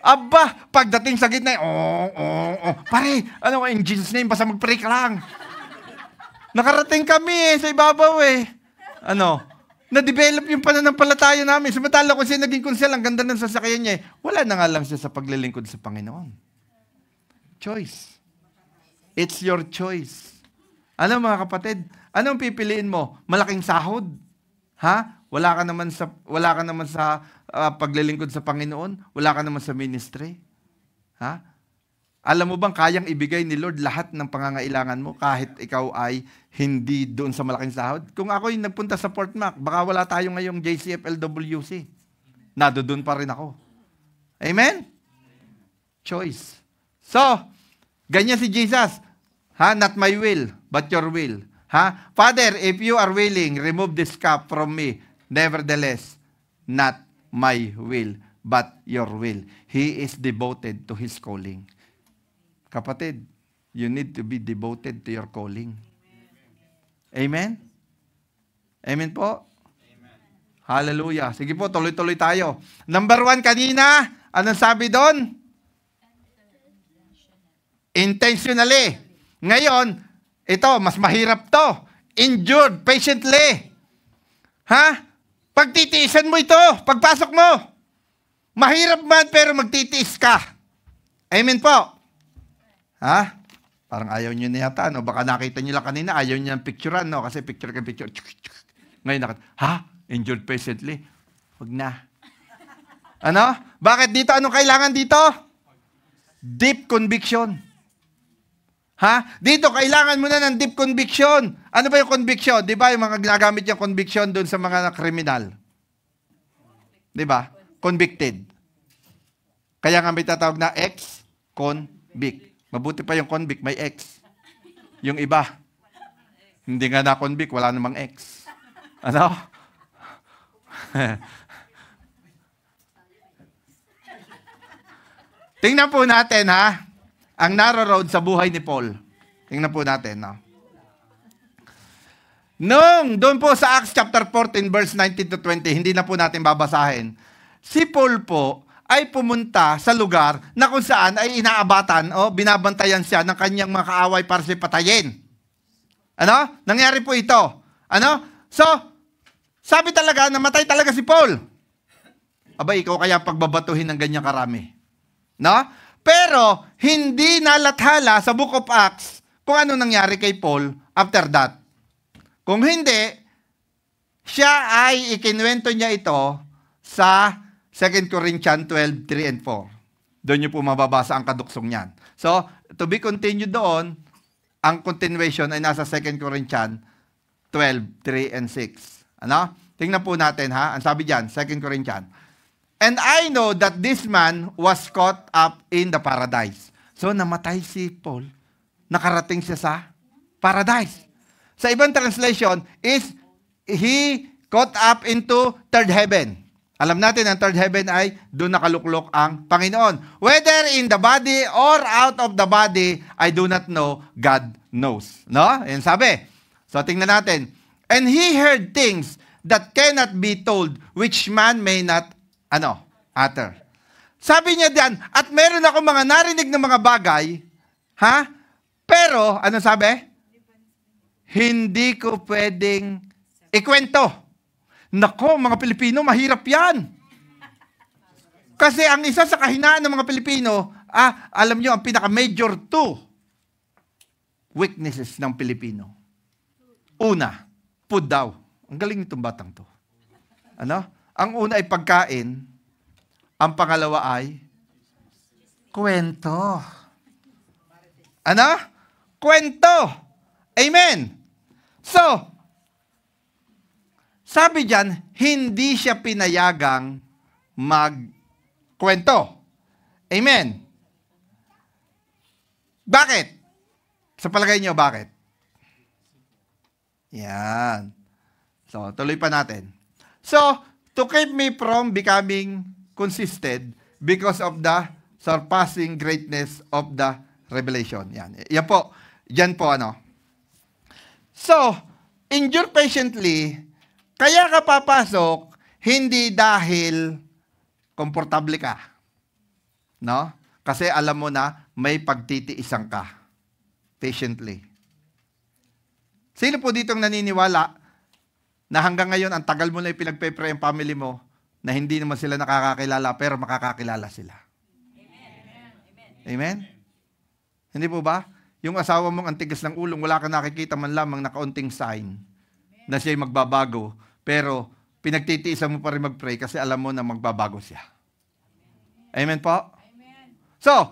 Aba, pagdating sa gitna, pare, in Jesus' name, basta mag-pray ka lang. Nakarating kami sa ibabaw na-develop yung pananampalataya namin. Samantala kung siya naging konsel, ang ganda ng sasakyan niya, wala na nga lang siya sa paglilingkod sa Panginoon. Choice. It's your choice. Ano mga kapatid? Anong pipiliin mo? Malaking sahod? Ha? Wala ka naman sa paglilingkod sa Panginoon? Wala ka naman sa ministry? Ha? Alam mo bang kayang ibigay ni Lord lahat ng pangangailangan mo kahit ikaw ay hindi doon sa malaking sahod? Kung ako yung nagpunta sa Fort Mac, baka wala tayo ngayong JCFLWC. Doon pa rin ako. Amen? Choice. So, ganyan si Jesus. Ha? Not my will, but your will. Ha? Father, if you are willing, remove this cup from me. Nevertheless, not my will, but your will. He is devoted to his calling. Kapatid, you need to be devoted to your calling. Amen? Amen po? Amen. Hallelujah. Sige po, tuloy-tuloy tayo. Number 1 kanina, anong sabi doon? Intentionally. Ngayon, ito, mas mahirap to. Endured patiently. Ha? Pagtitiisan mo ito, pagpasok mo. Mahirap man, pero magtitiis ka. Amen po. Ha? Parang ayaw nyo na yata, no? Baka nakita nyo lang kanina, ayaw nyo ng picturean, no? Kasi picture. Ngayon, endured patiently. Huwag na. Ano? Bakit dito? Anong kailangan dito? Deep conviction. Ha? Dito, kailangan mo na ng deep conviction. Ano ba yung conviction? Di ba yung mga ginagamit yung conviction doon sa mga kriminal? Di ba? Convicted. Kaya nga may tatawag na ex-convict. Mabuti pa yung convict, may ex. Yung iba, hindi nga na-convict, wala namang ex. Ano? Tingnan po natin, ha? Ang narrow road sa buhay ni Paul. Tingnan po natin, no? Doon po sa Acts chapter 14, verse 19 to 20, hindi na po natin babasahin. Si Paul po ay pumunta sa lugar na kung saan ay inaabatan o binabantayan siya ng kanyang mga kaaway para siya patayin. Ano? Nangyari po ito. Ano? So, sabi talaga, namatay talaga si Paul. Abay, ikaw kaya pagbabatuhin ng ganyang karami. No? Pero, hindi nalathala sa Book of Acts kung ano nangyari kay Paul after that. Kung hindi, siya ay ikinwento niya ito sa 2 Corinthians 12, 3 and 4. Doon niyo po mababasa ang kaduksong niyan. So, to be continued doon, ang continuation ay nasa 2 Corinthians 12, 3 and 6. Ano? Tingnan po natin, ha? Ang sabi diyan, 2 Corinthians. And I know that this man was caught up in the paradise. So, namatay si Paul. Nakarating siya sa paradise. Sa ibang translation is, he caught up into third heaven. Alam natin, ang third heaven ay doon nakaluklok ang Panginoon. Whether in the body or out of the body, I do not know, God knows. No? Yan sabi. So, tingnan natin. And he heard things that cannot be told, which man may not utter. Sabi niya diyan, at meron ako mga narinig ng mga bagay, ha? Pero, ano sabi? Hindi ko pwedeng ikwento. Nako, mga Pilipino, mahirap yan. Kasi ang isa sa kahinaan ng mga Pilipino, alam nyo, ang pinaka-major two weaknesses ng Pilipino. Una, food daw. Ang galing nitong batang to. Ano? Ang una ay pagkain. Ang pangalawa ay kwento. Ano? Kwento. Amen. So, sabi diyan, hindi siya pinayagang magkwento. Amen. Bakit? Sa palagay niyo, bakit? Yan. So, tuloy pa natin. So, to keep me from becoming consistent because of the surpassing greatness of the revelation. Yan. Yan po. Yan po, ano. So, endure patiently. Kaya ka papasok, hindi dahil komportable ka. No? Kasi alam mo na, may pagtitiisan ka. Patiently. Sino po ditong naniniwala na hanggang ngayon, ang tagal mo na ipinagpe-pray ang family mo, na hindi naman sila nakakakilala, pero makakakilala sila? Amen? Amen? Hindi po ba? Yung asawa mong antigas ng ulong, wala kang nakikita man lamang na kaunting sign na siya'y magbabago, pero pinagtitiisan mo pa rin mag-pray kasi alam mo na magbabago siya. Amen po? Amen. So,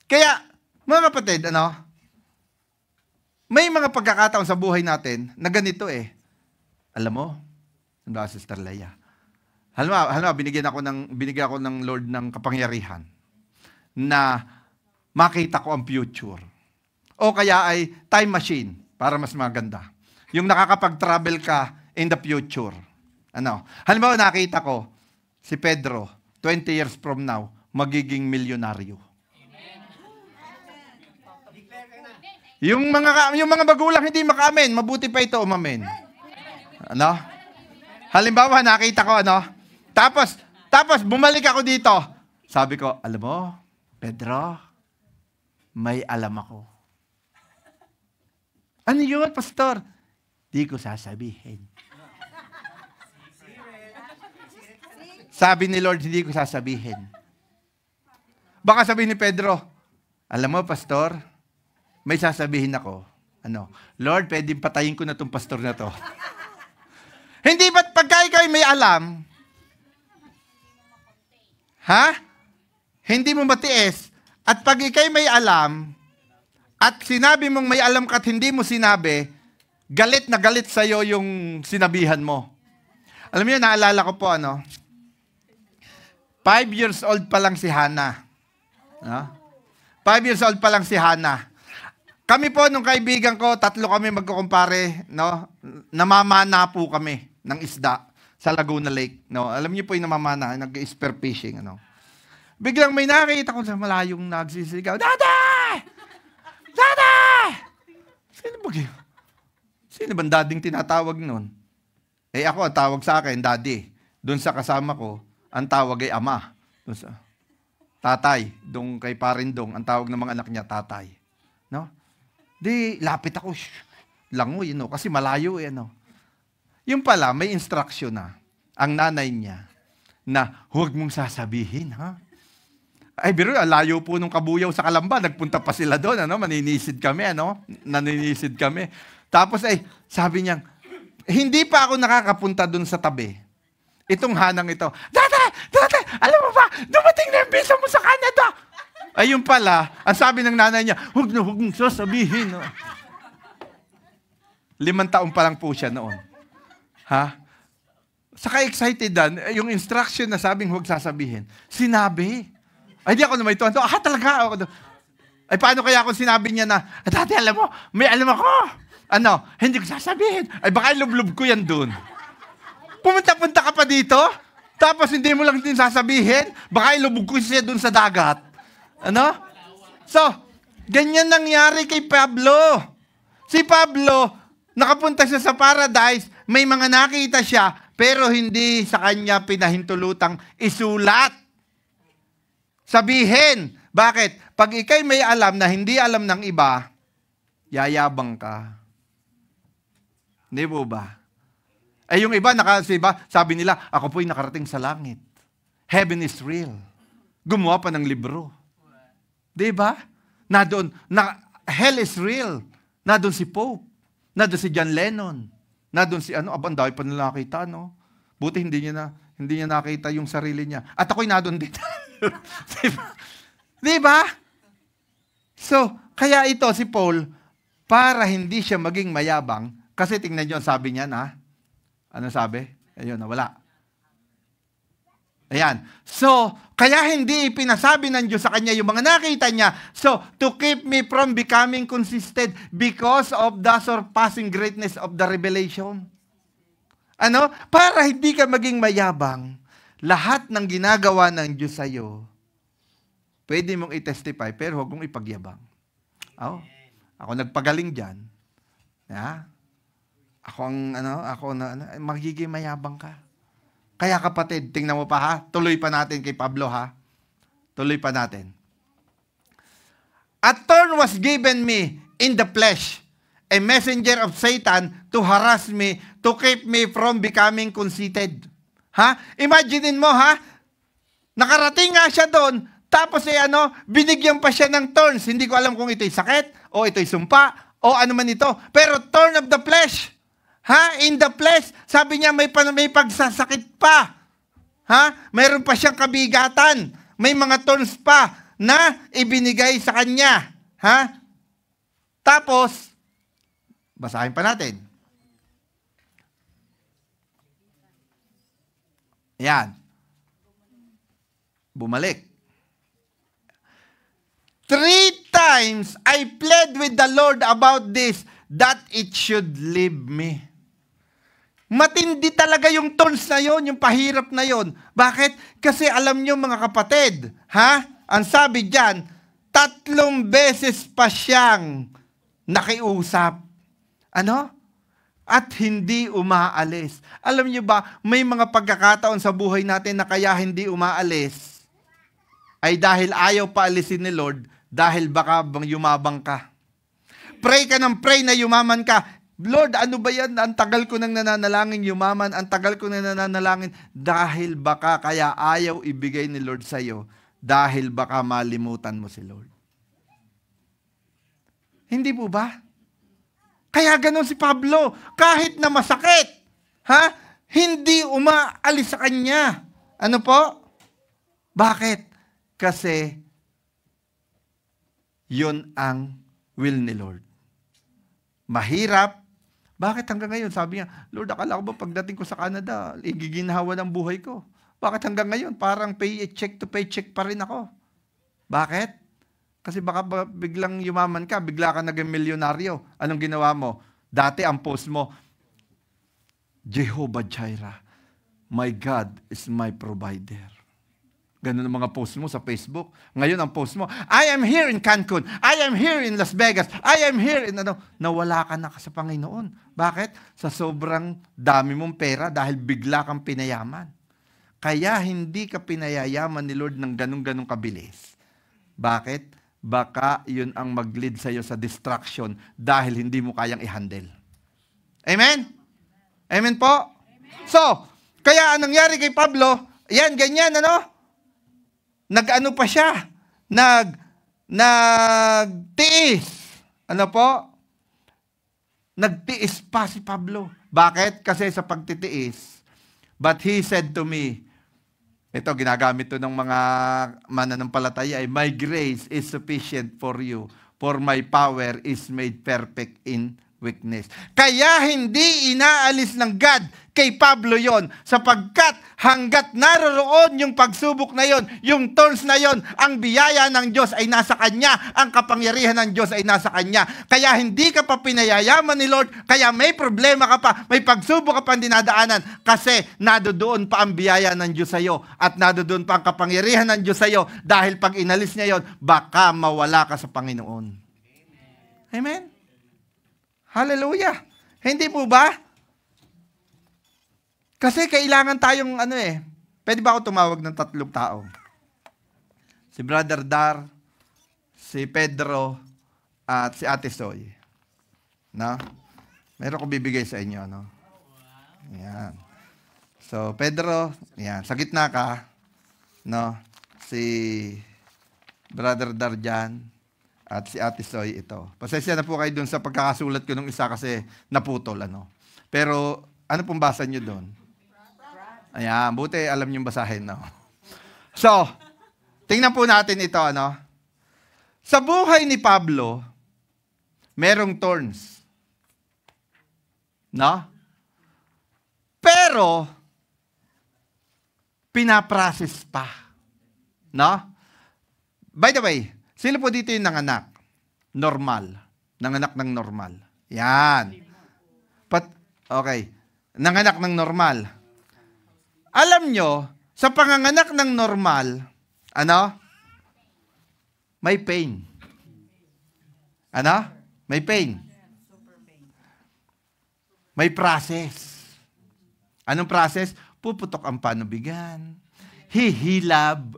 kaya, mga kapatid, may mga pagkakataon sa buhay natin na ganito eh. Alam mo, Sister Leia, halimbawa, binigyan ako ng Lord ng kapangyarihan na makita ko ang future. O kaya ay time machine para mas maganda. Yung nakakapag-travel ka in the future. Halimbawa, nakita ko si Pedro, 20 years from now, magiging milyonaryo. Yung mga magulang hindi maka-amen, mabuti pa ito umamen. Halimbawa, nakita ko, tapos bumalik ako dito. Sabi ko, alam mo, Pedro, may alam ako. Ano yun, Pastor? Di ko sasabihin. Sabi ni Lord, hindi ko sasabihin. Baka sabihin ni Pedro, alam mo, Pastor, may sasabihin ako. Lord, pwedeng patayin ko na itong pastor na to. Hindi ba't pagka ikaw may alam, Ha? Hindi mo matiis. At pag ikay may alam, at sinabi mong may alam ka at hindi mo sinabi, galit na galit sa'yo yung sinabihan mo. Alam niyo, naalala ko po, 5 years old pa lang si Hannah. 5 years old pa lang si Hannah. Kami po, nung kaibigan ko, 3 kami magkukumpare, namamana po kami ng isda sa Laguna Lake. Alam niyo po yung namamana, nag-spear fishing. Biglang may nakita ko sa malayong nagsisigaw, Dada! Dada! Sino ba dading tinatawag nun? Ako, ang tawag sa akin, daddy. Doon sa kasama ko, ang tawag ay ama. Doon sa tatay, doon kay Parindong, ang tawag ng mga anak niya, tatay. Di, lapit ako, langoy, kasi malayo, Yung pala, may instruction na, ang nanay niya, na huwag mong sasabihin, ha? Ay, biro, layo po nung Kabuyaw sa Kalamba, nagpunta pa sila doon, maninisid kami, naninisid kami. Tapos sabi niya, hindi pa ako nakakapunta doon sa tabi. Itong Hanang ito, Dada, alam mo ba, dumating na yung visa mo sa Canada. Ayun pala, ang sabi ng nanay niya, huwag mong sasabihin. 5 taon pa lang po siya noon. Ha? Saka excited yung instruction na sabing huwag sasabihin. Sinabi. Ay, di ako naman ito. Talaga. Ay, paano kaya kung sinabi niya na, Dati, alam mo, may alam ako. Hindi ko sasabihin. Ay, baka ilublob ko yan dun. Pumunta-punta ka pa dito, tapos hindi mo lang din sasabihin, baka ilubog ko siya dun sa dagat. So, ganyan nangyari kay Pablo. Si Pablo, nakapunta siya sa paradise, may mga nakita siya, pero hindi sa kanya pinahintulutang isulat. Sabihin. Bakit? Pag ikay may alam na hindi alam ng iba, yayabang ka. Hindi po ba? Yung iba, sabi nila, ako po'y nakarating sa langit. Heaven is real. Gumawa pa ng libro. Di ba? Hell is real. Doon si Pope. Doon si John Lennon. Doon si dahil pa nila nakita, Buti hindi niya nakita yung sarili niya. At ako'y doon din. Di ba? So, kaya ito si Paul, para hindi siya maging mayabang, kasi tingnan niyo, sabi niya ano sabi? Ayun, wala. Ayan. So, kaya hindi ipinasabi ng Diyos sa kanya yung mga nakita niya. So, to keep me from becoming consistent because of the surpassing greatness of the revelation. Para hindi ka maging mayabang, lahat ng ginagawa ng Diyos sa'yo, pwede mong i-testify, pero huwag mong ipagyabang. Ako nagpagaling dyan. Magiging mayabang ka. Kaya kapatid, tingnan mo pa tuloy pa natin kay Pablo tuloy pa natin. A thorn was given me in the flesh, a messenger of Satan to harass me, to keep me from becoming conceited. Imaginin mo nakarating nga siya doon, tapos binigyan pa siya ng thorns. Hindi ko alam kung ito'y sakit, o ito'y sumpa, o ano man ito. Pero thorn of the flesh. In the flesh, sabi niya may pagsasakit pa. Mayroon pa siyang kabigatan. May mga thorns pa na ibinigay sa kanya. Tapos, basahin pa natin. Ayan. Bumalik. 3 times I pled with the Lord about this, that it should leave me. Matindi talaga yung thorns na yon, yung pahirap na yon. Bakit? Kasi alam nyo mga kapatid, ang sabi dyan, 3 beses pa siyang nakiusap. At hindi umaalis. Alam nyo ba, may mga pagkakataon sa buhay natin na kaya hindi umaalis, ay dahil ayaw paalisin ni Lord, dahil baka yumabang ka. Pray ka ng pray na yumaman ka. Lord, ano ba yan? Ang tagal ko nang nananalangin yumaman, ang tagal ko nang nananalangin, dahil baka kaya ayaw ibigay ni Lord sa'yo, dahil baka malimutan mo si Lord. Hindi po ba? Kaya ganon si Pablo, kahit na masakit, hindi umaalis sa kanya. Ano po? Bakit? Kasi yun ang will ni Lord. Mahirap. Bakit hanggang ngayon? Sabi niya, Lord, akala ko ba pagdating ko sa Canada, igiginhawa ng buhay ko? Bakit hanggang ngayon? Parang paycheck to paycheck pa rin ako. Bakit? Kasi baka biglang yumaman ka, bigla ka naging milyonaryo. Anong ginawa mo? Dati ang post mo, Jehovah Jireh, my God is my provider. Ganun ang mga post mo sa Facebook. Ngayon ang post mo, I am here in Cancun. I am here in Las Vegas. I am here in ano. Nawala ka na sa Panginoon. Bakit? Sa sobrang dami mong pera dahil bigla kang pinayaman. Kaya hindi ka pinayayaman ni Lord ng ganun-ganun kabilis. Bakit? Baka yun ang mag-lead sa'yo sa distraction dahil hindi mo kayang i-handle. Amen? Amen po? Amen. So, kaya anong nangyari kay Pablo? Yan, ganyan, ano? Nag-ano pa siya? Nagtiis. Ano po? Nagtiis pa si Pablo. Bakit? Kasi sa pagtitiis. But he said to me, ito, ginagamit to ng mga mananampalataya, my grace is sufficient for you, for my power is made perfect in weakness. Kaya hindi inaalis ng God kay Pablo yon, sapagkat hanggat naroroon yung pagsubok na yon, yung thorns na yon, ang biyaya ng Diyos ay nasa kanya, ang kapangyarihan ng Diyos ay nasa kanya. Kaya hindi ka pa pinayayaman ni Lord, kaya may problema ka pa, may pagsubok ka pa dinadaanan, kasi nadodoon pa ang biyaya ng Diyos sa iyo, at nadodoon pa ang kapangyarihan ng Diyos sa iyo, dahil pag inalis niya yon, baka mawala ka sa Panginoon. Amen? Hallelujah. Hindi po ba? Kasi kailangan tayong pwede ba ako tumawag ng 3 tao? Si Brother Dar, si Pedro, at si Ate Soy. No? Meron ko bibigay sa inyo, no? Yan. So, Pedro, yan. Sa gitna ka, no? Si Brother Dar dyan, at si Ate Soy ito. Pasensya na po kayo dun sa pagkakasulat ko nung isa kasi naputol, ano. Pero, ano pong basa nyo dun? Ayan, buti alam nyo basahin, no? So, tingnan po natin ito, ano. Sa buhay ni Pablo, merong thorns. No? Pero, pinaprocess pa. No? By the way, sino po dito yung nanganak? Normal. Nanganak ng normal. Yan. Okay. Nanganak ng normal. Alam nyo, sa panganganak ng normal, may pain. May pain. May process. Anong process? Puputok ang panubigan. Hihilab.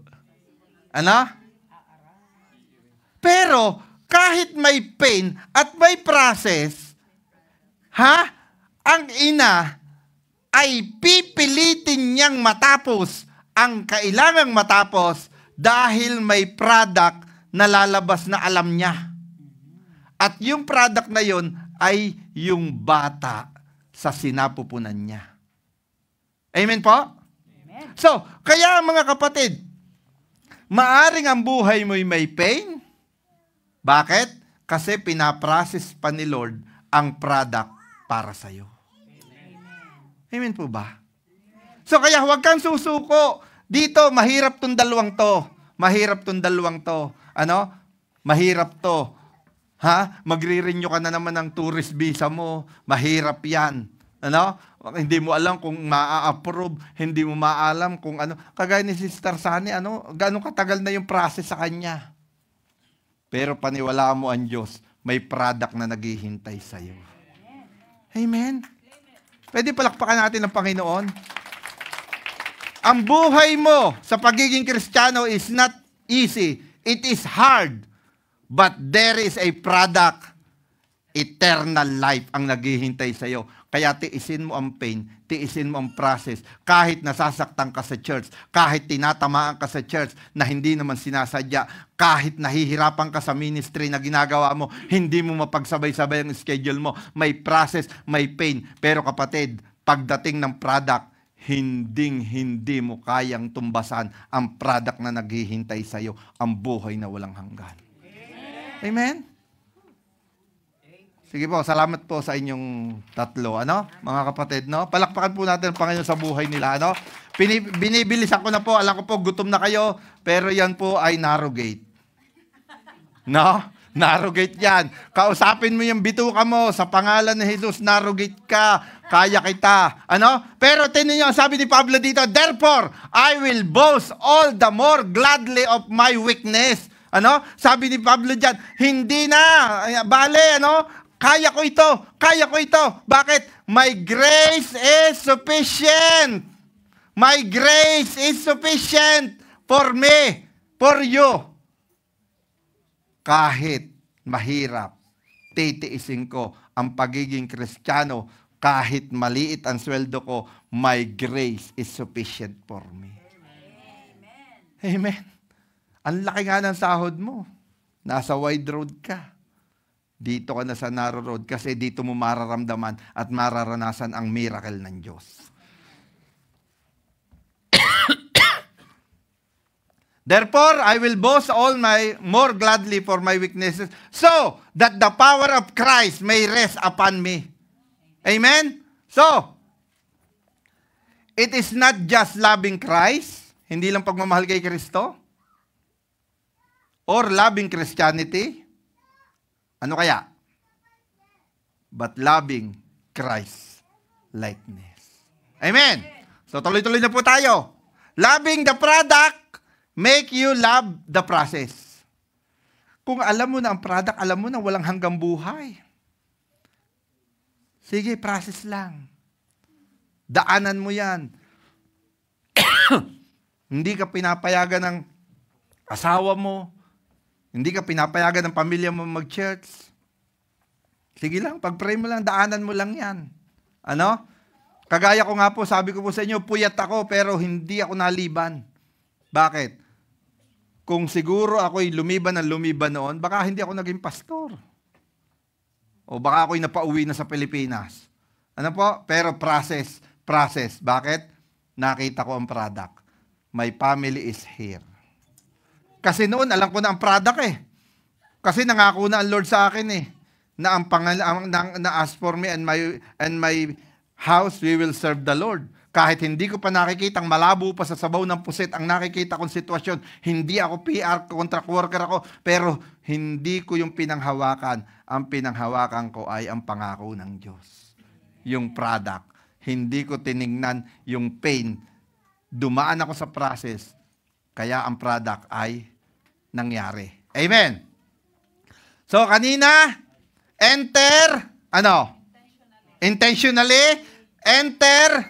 Pero, kahit may pain at may process, ang ina ay pipilitin niyang matapos ang kailangang matapos dahil may product na lalabas na alam niya. At yung product na yon ay yung bata sa sinapupunan niya. Amen po? Amen. So, kaya mga kapatid, maaring ang buhay mo'y may pain. Bakit? Kasi pinaprocess pa ni Lord ang product para sa'yo. Amen po ba? So kaya huwag kang susuko. Dito, mahirap tong dalawang to. Mahirap tong dalawang to. Mahirap to. Magre-renew ka na naman ng tourist visa mo. Mahirap yan. Hindi mo alam kung maa-approve. Hindi mo maalam kung ano. Kagaya ni Sister Sani, gano'ng katagal na yung process sa kanya. Pero paniwalaan mo ang Diyos, may product na naghihintay sa'yo. Amen? Pwede palakpakan natin ang Panginoon. Ang buhay mo sa pagiging Kristiyano is not easy. It is hard. But there is a product, eternal life ang naghihintay sa'yo. Kaya tiisin mo ang pain, tiisin mo ang process. Kahit nasasaktan ka sa church, kahit tinatamaan ka sa church na hindi naman sinasadya, kahit nahihirapan ka sa ministry na ginagawa mo, hindi mo mapagsabay-sabay ang schedule mo, may process, may pain. Pero kapatid, pagdating ng product, hindi mo kayang tumbasan ang product na naghihintay sa'yo, ang buhay na walang hanggan. Amen? Sige po, salamat po sa inyong tatlo, mga kapatid, Palakpakan po natin ang Panginoon sa buhay nila, Binibilisan ko na po, alam ko po, gutom na kayo, pero yan po ay narrow gate. Narrow gate yan. Kausapin mo yung bituka mo, sa pangalan ni Jesus, narrow gate ka, kaya kita. Pero tingnan niyo, sabi ni Pablo dito, therefore, I will boast all the more gladly of my weakness. Sabi ni Pablo diyan, hindi na, bale, kaya ko ito. Bakit? My grace is sufficient. My grace is sufficient for me, for you. Kahit mahirap, titiisin ko ang pagiging Kristiyano, kahit maliit ang sweldo ko, my grace is sufficient for me. Amen. Ang laki nga ng sahod mo. Nasa wide road ka. Dito ka na sa narrow road kasi dito mo mararamdaman at mararanasan ang miracle ng Diyos. Therefore, I will boast all more gladly for my weaknesses, so that the power of Christ may rest upon me. Amen? So, it is not just loving Christ, hindi lang pagmamahal kay Kristo, or loving Christianity. Ano kaya? But loving Christ likeness. Amen? So, tuloy-tuloy na po tayo. Loving the product make you love the process. Kung alam mo na ang product, alam mo na walang hanggang buhay. Sige, process lang. Daanan mo yan. Hindi ka pinapayagan ng asawa mo. Hindi ka pinapayagan ng pamilya mo mag-church. Sige lang, pag-pray mo lang, daanan mo lang yan. Kagaya ko nga po, sabi ko po sa inyo, puyat ako pero hindi ako naliban. Bakit? Kung siguro ako'y lumiban noon, baka hindi ako naging pastor. O baka ako'y napauwi na sa Pilipinas. Pero process. Bakit? Nakita ko ang product. My family is here. Kasi noon, alam ko na ang product Kasi nangako na ang Lord sa akin na ang na as for me and my house, we will serve the Lord. Kahit hindi ko pa nakikitang malabo pa sa sabaw ng pusit ang nakikita kong sitwasyon, hindi ako PR, contract worker ako, pero hindi ko yung pinanghawakan. Ang pinanghawakan ko ay ang pangako ng Diyos. Yung product. Hindi ko tiningnan yung pain. Dumaan ako sa process, kaya ang product ay nangyari. Amen. So, kanina, enter, intentionally, enter,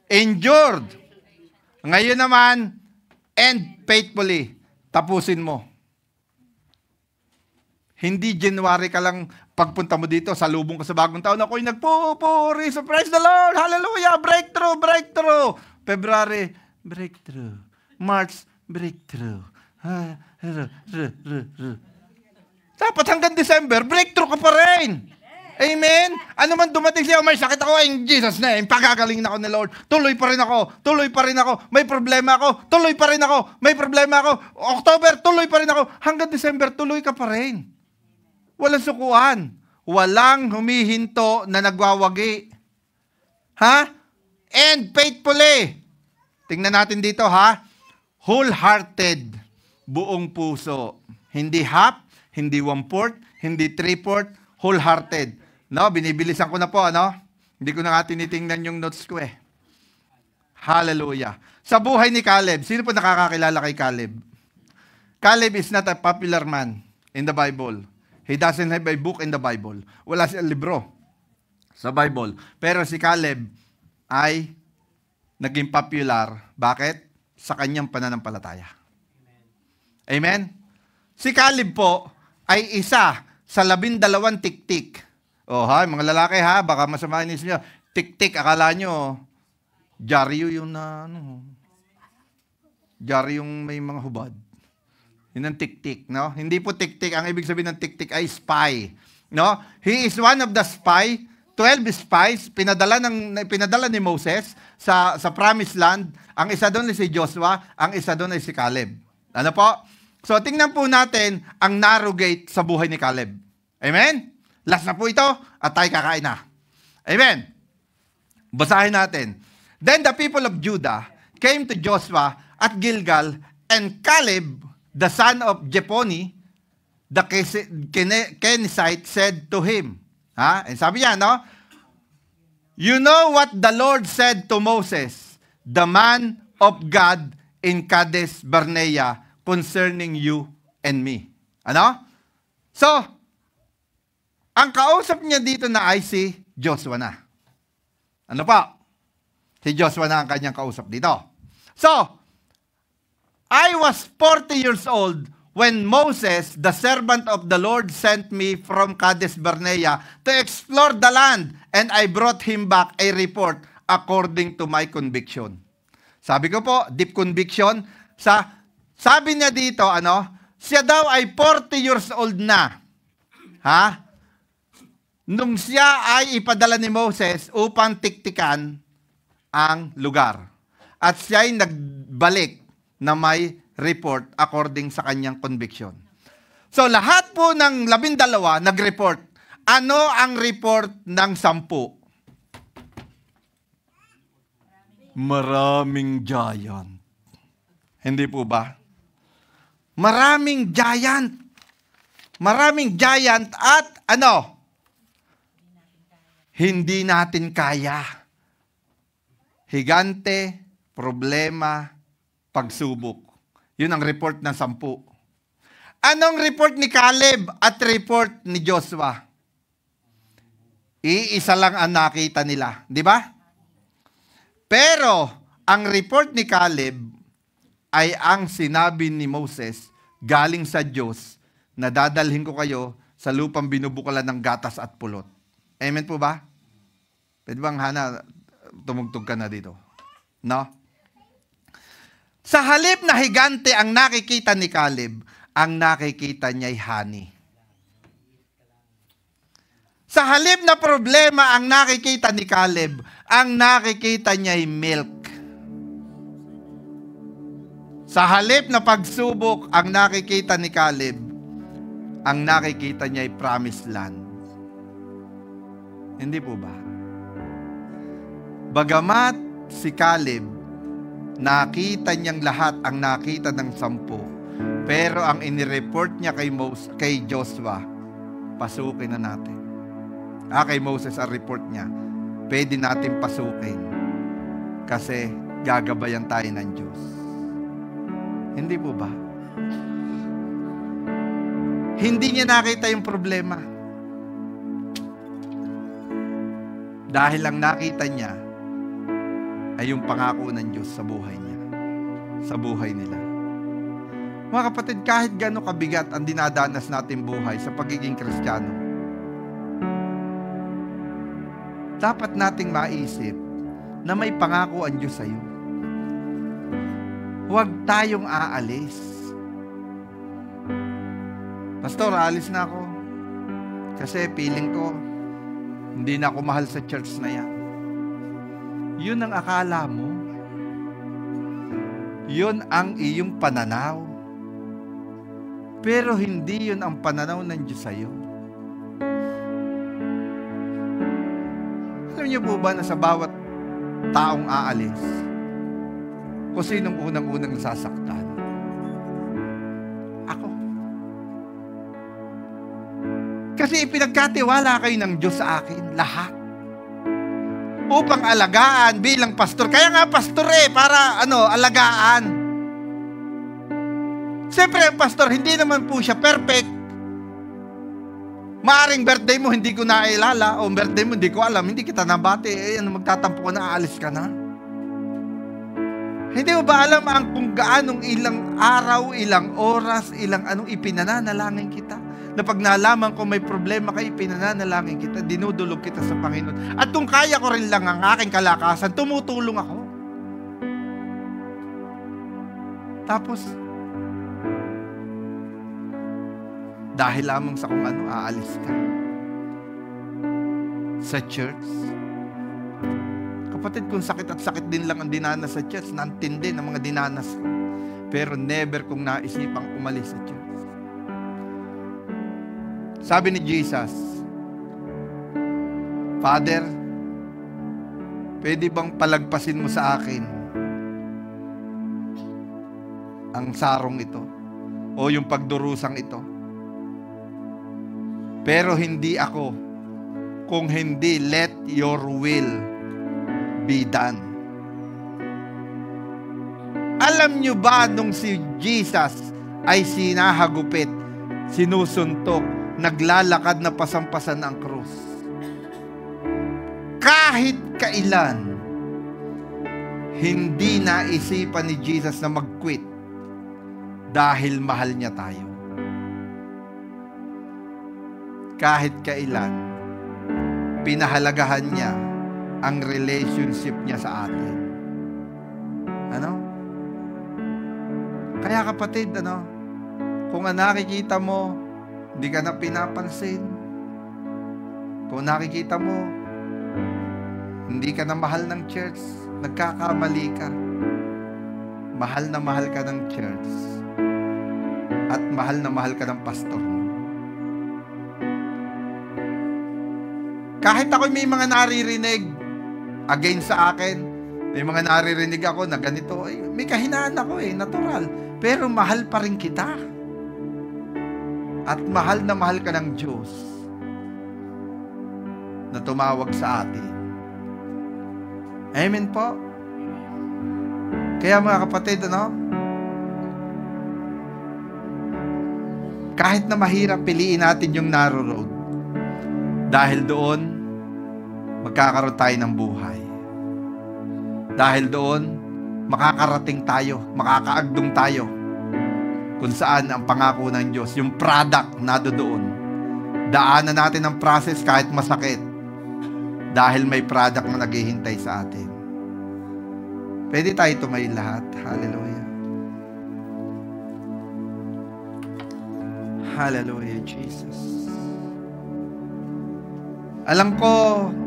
endured. Ngayon naman, end faithfully. Tapusin mo. Hindi January ka lang pagpunta mo dito, salubong ka sa bagong taon, ako'y nagpupuri, so praise the Lord, hallelujah, breakthrough. February, breakthrough. March, breakthrough. Dapat hanggang December, breakthrough ka pa rin. Amen? Ano man dumating siya, may sakit ako, in Jesus' name, pagagaling na ako ni Lord. Tuloy pa rin ako. May problema ako, tuloy pa rin ako. May problema ako. October, tuloy pa rin ako. Hanggang December, tuloy ka pa rin. Walang sukuan. Walang humihinto na nagwawagi. And faithfully. Tingnan natin dito, wholehearted. Buong puso. Hindi half, hindi 1/4, hindi 3/4, wholehearted. Binibilisan ko na po, Hindi ko na nga tinitingnan yung notes ko Hallelujah. Sa buhay ni Caleb, sino po nakakakilala kay Caleb? Caleb is not a popular man in the Bible. He doesn't have a book in the Bible. Wala siyang libro sa Bible. Pero si Caleb ay naging popular. Bakit? Sa kanyang pananampalataya. Amen? Si Caleb po ay isa sa 12 tik-tik. Mga lalaki baka masamahin niyo. Tik-tik, akala nyo, dyaryo yung dyaryo yung may mga hubad. Yun ang tik-tik, Hindi po tik-tik. Ang ibig sabihin ng tik-tik ay spy. He is one of the spy 12 spies, pinadala ni Moses sa promised land. Ang isa doon ay si Joshua, ang isa doon ay si Caleb. Ano po? So, tingnan po natin ang narrow gate sa buhay ni Caleb. Amen? Last na po ito at tayo kakain na. Amen? Basahin natin. Then the people of Judah came to Joshua at Gilgal, and Caleb, the son of Jepone, the Kenizzite, said to him, sabi niya, no? You know what the Lord said to Moses, the man of God in Kadesh Barnea, concerning you and me. Ano? So, ang kausap niya dito na ay si Joshua na. Ano pa? Si Joshua na ang kanyang kausap dito. So, I was 40 years old when Moses, the servant of the Lord, sent me from Kadesh Barnea to explore the land, and I brought him back a report according to my conviction. Sabi ko po, deep conviction. Sabi niya dito, siya daw ay 40 years old na. Nung siya ay ipadala ni Moses upang tiktikan ang lugar. At siya ay nagbalik na may report according sa kanyang conviction. So, lahat po ng 12 nag-report. Ano ang report ng 10? Maraming giant. Hindi po ba? Maraming giant. Maraming giant at hindi natin kaya. Higante, problema, pagsubok. Yun ang report ng 10. Anong report ni Caleb at report ni Joshua? Iisa lang ang nakita nila. Di ba? Pero, ang report ni Caleb ay ang sinabi ni Moses galing sa Diyos na dadalhin ko kayo sa lupang binubukalan ng gatas at pulot. Amen po ba? Pwede bang, Hana, tumugtog ka na dito? No? Sa halip na higante ang nakikita ni Caleb, ang nakikita niya ay honey. Sa halip na problema ang nakikita ni Caleb, ang nakikita niya ay milk. Sa halip na pagsubok ang nakikita ni Caleb, ang nakikita niya ay promised land. Hindi po ba? Bagamat si Caleb, nakita niyang lahat ang nakita ng 10. Pero ang inireport niya kay Joshua, pasukin na natin. Kay Moses ang report niya, pwede natin pasukin. Kasi gagabayan tayo ng Diyos. Hindi po ba? Hindi niya nakita yung problema. Dahil lang nakita niya ay yung pangako ng Diyos sa buhay niya. Sa buhay nila. Mga kapatid, kahit gaano kabigat ang dinadanas natin buhay sa pagiging Kristiyano, dapat nating maisip na may pangako ang Diyos sa iyo. Huwag tayong aalis. Pastor, aalis na ako. Kasi feeling ko, hindi na ako mahal sa church na yan. Yun ang akala mo. Yun ang iyong pananaw. Pero hindi yun ang pananaw ng Diyos sa iyo. Alam niyo po ba na sa bawat taong aalis, kung sinong unang-unang nasasaktan? Ako. Kasi ipinagkatiwala kayo ng Diyos sa akin, lahat. Upang alagaan bilang pastor. Kaya nga pastor para alagaan. Siyempre ang pastor, hindi naman po siya perfect. Maaring birthday mo, hindi ko nailala. O birthday mo, hindi ko alam. Hindi kita nabati. Magtatampo ka na, aalis ka na. Hindi mo ba alam kung gaanong ilang araw, ilang oras, ilang ipinananalangin kita? Na pag nalaman ko may problema kayo, ipinananalangin kita, dinudulog kita sa Panginoon. At kung kaya ko rin lang ang aking kalakasan, tumutulong ako. Tapos, dahil lamang sa kung aalis ka. sa church. Kapatid, kung sakit at sakit din lang ang dinanas sa church, naantindi ng mga dinanas ko. Pero never kong naisipang umalis sa church. Sabi ni Jesus, Father, pwede bang palagpasin mo sa akin ang sarong ito o yung pagdurusang ito? Pero hindi ako, kung hindi, let your will be done. Alam nyo ba nung si Jesus ay sinahagupit, sinusuntok, naglalakad na pasampasan ang krus? Kahit kailan, hindi naisipan ni Jesus na mag-quit dahil mahal niya tayo. Kahit kailan, pinahalagahan niya ang relationship niya sa atin. Ano? Kaya kapatid, kung nakikita mo, hindi ka na pinapansin. Kung nakikita mo, hindi ka na mahal ng church, nagkakamali ka. Mahal na mahal ka ng church. At mahal na mahal ka ng pastor. Kahit ako may mga naririnig against sa akin, may mga naririnig ako na ganito, may kahinaan ako natural. Pero mahal pa rin kita. At mahal na mahal ka ng Diyos na tumawag sa atin. Amen po. Kaya mga kapatid, kahit na mahirap, piliin natin yung narrow road. Dahil doon, magkakaroon tayo ng buhay. Dahil doon, makakarating tayo, makakaagdong tayo kung saan ang pangako ng Diyos, yung product na doon. Daanan natin ang process kahit masakit dahil may product na naghihintay sa atin. Pwede tayo tumayo lahat. Hallelujah. Hallelujah, Jesus. Alam ko,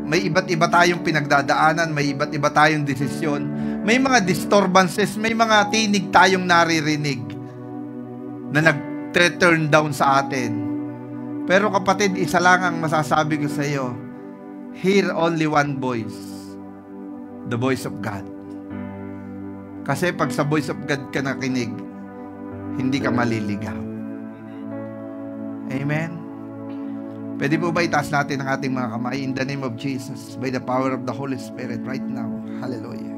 may iba't iba tayong pinagdadaanan, may iba't iba tayong desisyon, may mga disturbances, may mga tinig tayong naririnig na nag-turn down sa atin. Pero kapatid, isa lang ang masasabi ko sa iyo, hear only one voice, the voice of God. Kasi pag sa voice of God ka nakinig, hindi ka maliligaw. Amen? Pwede po ba itaas natin ang ating mga kamay in the name of Jesus, by the power of the Holy Spirit right now. Hallelujah.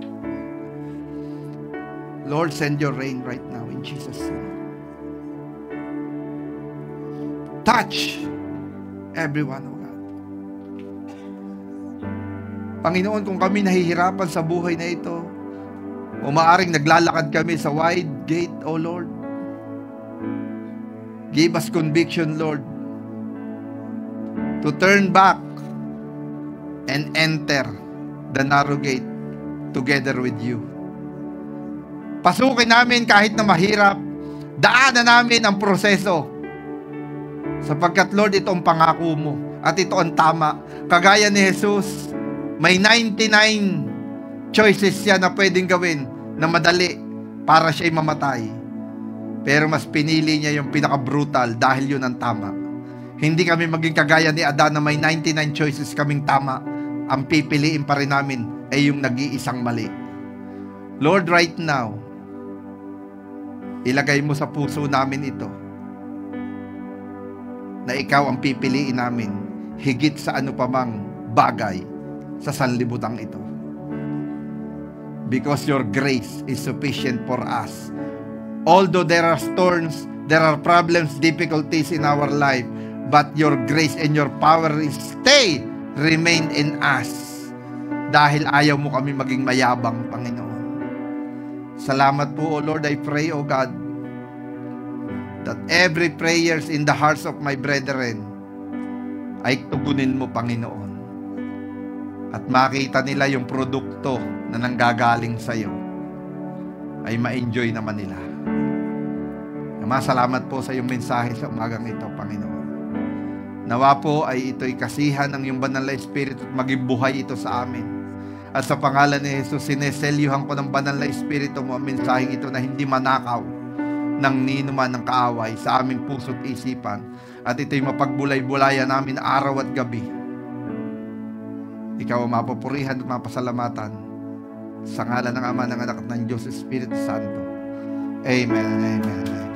Lord, send your rain right now in Jesus' name. Touch everyone, oh God. Panginoon, kung kami nahihirapan sa buhay na ito, o maaring naglalakad kami sa wide gate, oh Lord, give us conviction, Lord, to turn back and enter the narrow gate together with you. Pasukin namin kahit na mahirap, daanan namin ang proseso. Sapagkat Lord, ito ang pangako mo at ito ang tama. Kagaya ni Jesus, may 99 choices siya na pwedeng gawin na madali para siya'y mamatay. Pero mas pinili niya yung pinaka-brutal dahil yun ang tama. Hindi kami maging kagaya ni Adan na may 99 choices kaming tama. Ang pipiliin pa rin namin ay yung nag-iisang mali. Lord, right now, ilagay mo sa puso namin ito na ikaw ang pipiliin namin higit sa ano pa mang bagay sa sanlibutan ito. Because your grace is sufficient for us. Although there are storms, there are problems, difficulties in our life, but your grace and your power remain in us. Dahil ayaw mo kami maging mayabang, Panginoon. Salamat po, O Lord. I pray, O God, that every prayers in the hearts of my brethren ay tugunin mo, Panginoon. At makita nila yung produkto na nanggagaling sa iyo ay ma-enjoy naman nila. Salamat po sa iyong mensahe sa umagang ito, Panginoon. Nawa po ay ito'y kasihan ng iyong banal na Espiritu at maging buhay ito sa amin. At sa pangalan ni Jesus, sineselyuhan ko ng banal na Espiritu mo ang mensaheng ito na hindi manakaw ng ninuman ng kaaway sa aming puso't isipan. At ito'y mapagbulay-bulayan namin araw at gabi. Ikaw ang mapupurihan at mapasalamatan sa ngalan ng Ama, ng Anak at ng Diyos Espiritu Santo. Amen. Amen.